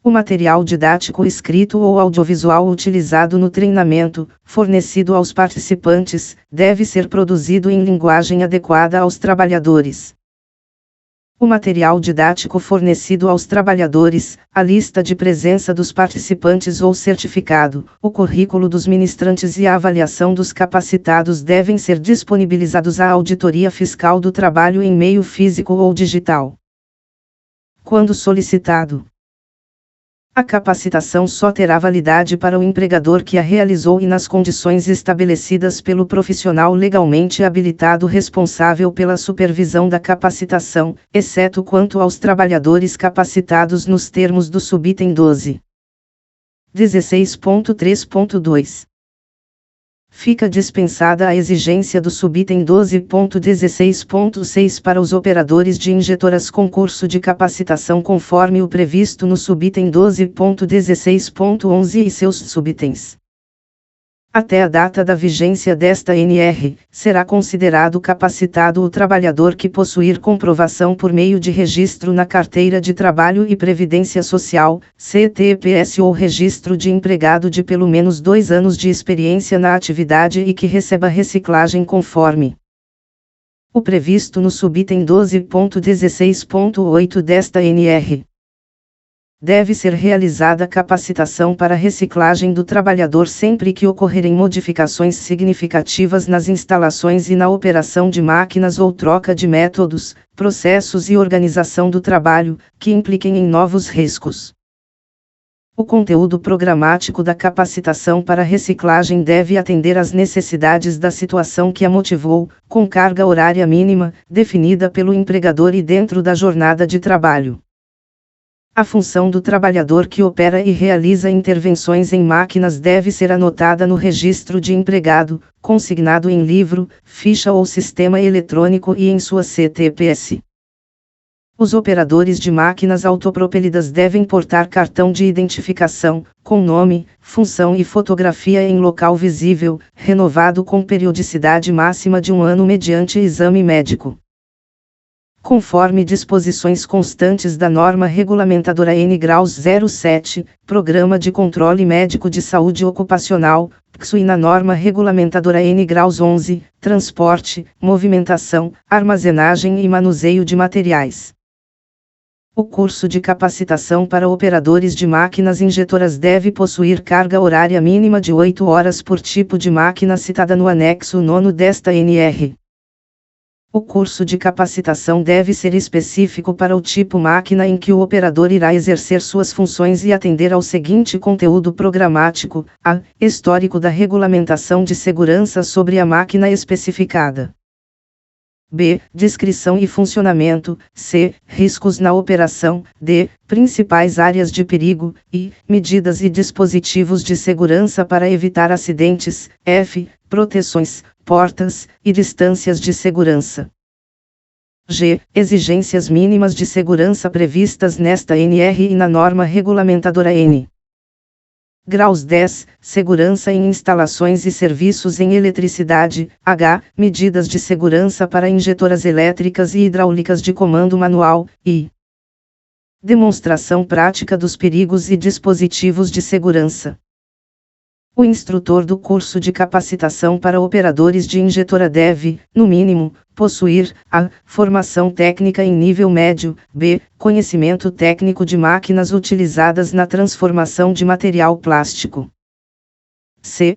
O material didático escrito ou audiovisual utilizado no treinamento, fornecido aos participantes, deve ser produzido em linguagem adequada aos trabalhadores. O material didático fornecido aos trabalhadores, a lista de presença dos participantes ou certificado, o currículo dos ministrantes e a avaliação dos capacitados devem ser disponibilizados à Auditoria Fiscal do Trabalho em meio físico ou digital, quando solicitado. A capacitação só terá validade para o empregador que a realizou e nas condições estabelecidas pelo profissional legalmente habilitado responsável pela supervisão da capacitação, exceto quanto aos trabalhadores capacitados nos termos do subitem 12.16.3.2. Fica dispensada a exigência do subitem 12.16.6 para os operadores de injetoras com curso de capacitação conforme o previsto no subitem 12.16.11 e seus subitens. Até a data da vigência desta NR, será considerado capacitado o trabalhador que possuir comprovação por meio de registro na Carteira de Trabalho e Previdência Social, CTPS ou registro de empregado de pelo menos 2 anos de experiência na atividade e que receba reciclagem conforme o previsto no subitem 12.16.8 desta NR. Deve ser realizada capacitação para reciclagem do trabalhador sempre que ocorrerem modificações significativas nas instalações e na operação de máquinas ou troca de métodos, processos e organização do trabalho, que impliquem em novos riscos. O conteúdo programático da capacitação para reciclagem deve atender às necessidades da situação que a motivou, com carga horária mínima, definida pelo empregador e dentro da jornada de trabalho. A função do trabalhador que opera e realiza intervenções em máquinas deve ser anotada no registro de empregado, consignado em livro, ficha ou sistema eletrônico e em sua CTPS. Os operadores de máquinas autopropelidas devem portar cartão de identificação, com nome, função e fotografia em local visível, renovado com periodicidade máxima de 1 ano mediante exame médico. Conforme disposições constantes da norma regulamentadora N graus 07, Programa de Controle Médico de Saúde Ocupacional, PCSU, e na norma regulamentadora N graus 11, Transporte, Movimentação, Armazenagem e Manuseio de Materiais. O curso de capacitação para operadores de máquinas injetoras deve possuir carga horária mínima de 8 horas por tipo de máquina citada no anexo 9 desta NR. O curso de capacitação deve ser específico para o tipo máquina em que o operador irá exercer suas funções e atender ao seguinte conteúdo programático: a. Histórico da regulamentação de segurança sobre a máquina especificada. B. Descrição e funcionamento. C. Riscos na operação. D. Principais áreas de perigo. E. Medidas e dispositivos de segurança para evitar acidentes. F. Proteções, portas e distâncias de segurança. G. Exigências mínimas de segurança previstas nesta NR e na norma regulamentadora N. Graus 10. Segurança em instalações e serviços em eletricidade. H. Medidas de segurança para injetoras elétricas e hidráulicas de comando manual. I. Demonstração prática dos perigos e dispositivos de segurança. O instrutor do curso de capacitação para operadores de injetora deve, no mínimo, possuir a. Formação técnica em nível médio. B. Conhecimento técnico de máquinas utilizadas na transformação de material plástico. C.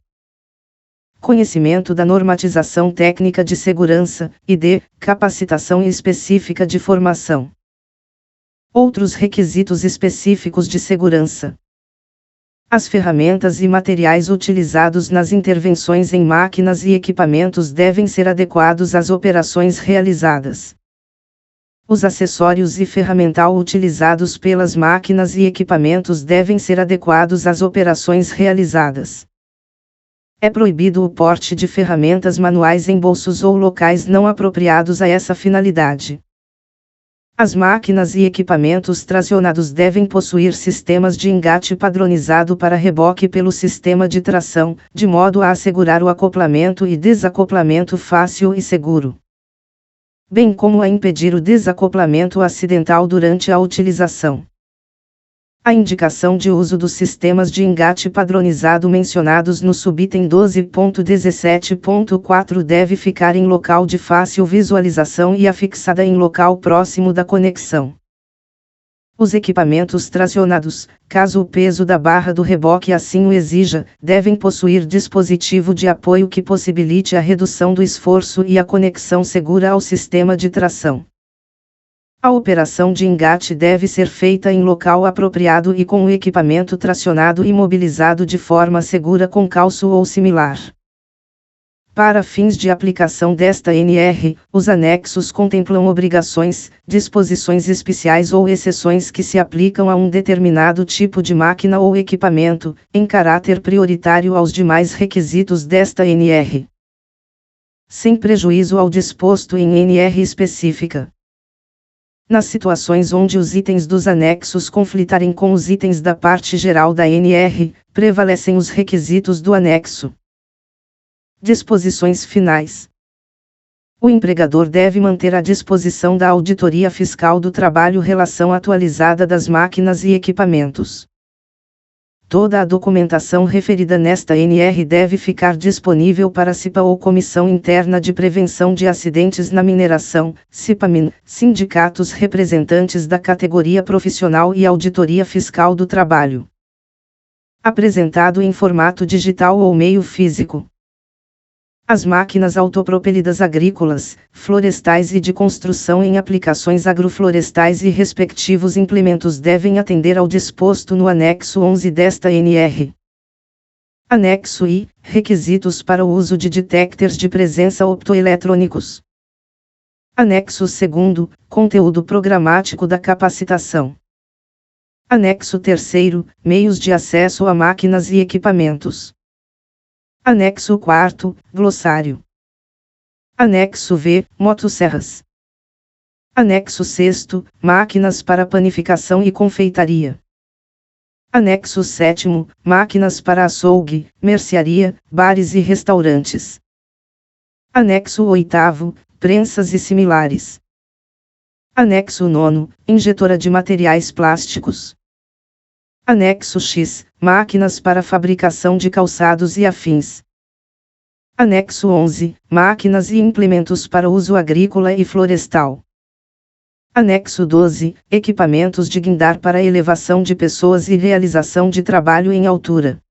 Conhecimento da normatização técnica de segurança. E D. Capacitação específica de formação. Outros requisitos específicos de segurança. As ferramentas e materiais utilizados nas intervenções em máquinas e equipamentos devem ser adequados às operações realizadas. Os acessórios e ferramental utilizados pelas máquinas e equipamentos devem ser adequados às operações realizadas. É proibido o porte de ferramentas manuais em bolsos ou locais não apropriados a essa finalidade. As máquinas e equipamentos tracionados devem possuir sistemas de engate padronizado para reboque pelo sistema de tração, de modo a assegurar o acoplamento e desacoplamento fácil e seguro, bem como a impedir o desacoplamento acidental durante a utilização. A indicação de uso dos sistemas de engate padronizado mencionados no subitem 12.17.4 deve ficar em local de fácil visualização e afixada em local próximo da conexão. Os equipamentos tracionados, caso o peso da barra do reboque assim o exija, devem possuir dispositivo de apoio que possibilite a redução do esforço e a conexão segura ao sistema de tração. A operação de engate deve ser feita em local apropriado e com o equipamento tracionado e imobilizado de forma segura com calço ou similar. Para fins de aplicação desta NR, os anexos contemplam obrigações, disposições especiais ou exceções que se aplicam a um determinado tipo de máquina ou equipamento, em caráter prioritário aos demais requisitos desta NR, sem prejuízo ao disposto em NR específica. Nas situações onde os itens dos anexos conflitarem com os itens da parte geral da NR, prevalecem os requisitos do anexo. Disposições finais. O empregador deve manter à disposição da Auditoria Fiscal do Trabalho relação atualizada das máquinas e equipamentos. Toda a documentação referida nesta NR deve ficar disponível para a CIPA ou Comissão Interna de Prevenção de Acidentes na Mineração, CIPAMIN, sindicatos representantes da categoria profissional e Auditoria Fiscal do Trabalho. Apresentado em formato digital ou meio físico. As máquinas autopropelidas agrícolas, florestais e de construção em aplicações agroflorestais e respectivos implementos devem atender ao disposto no anexo 11 desta NR. Anexo I. Requisitos para o uso de detectores de presença optoeletrônicos. Anexo II. Conteúdo programático da capacitação. Anexo III. Meios de acesso a máquinas e equipamentos. Anexo IV, glossário. Anexo V, motosserras. Anexo VI, máquinas para panificação e confeitaria. Anexo VII, máquinas para açougue, mercearia, bares e restaurantes. Anexo VIII, prensas e similares. Anexo IX, injetora de materiais plásticos. Anexo X, máquinas para fabricação de calçados e afins. Anexo 11, máquinas e implementos para uso agrícola e florestal. Anexo 12, equipamentos de guindar para elevação de pessoas e realização de trabalho em altura.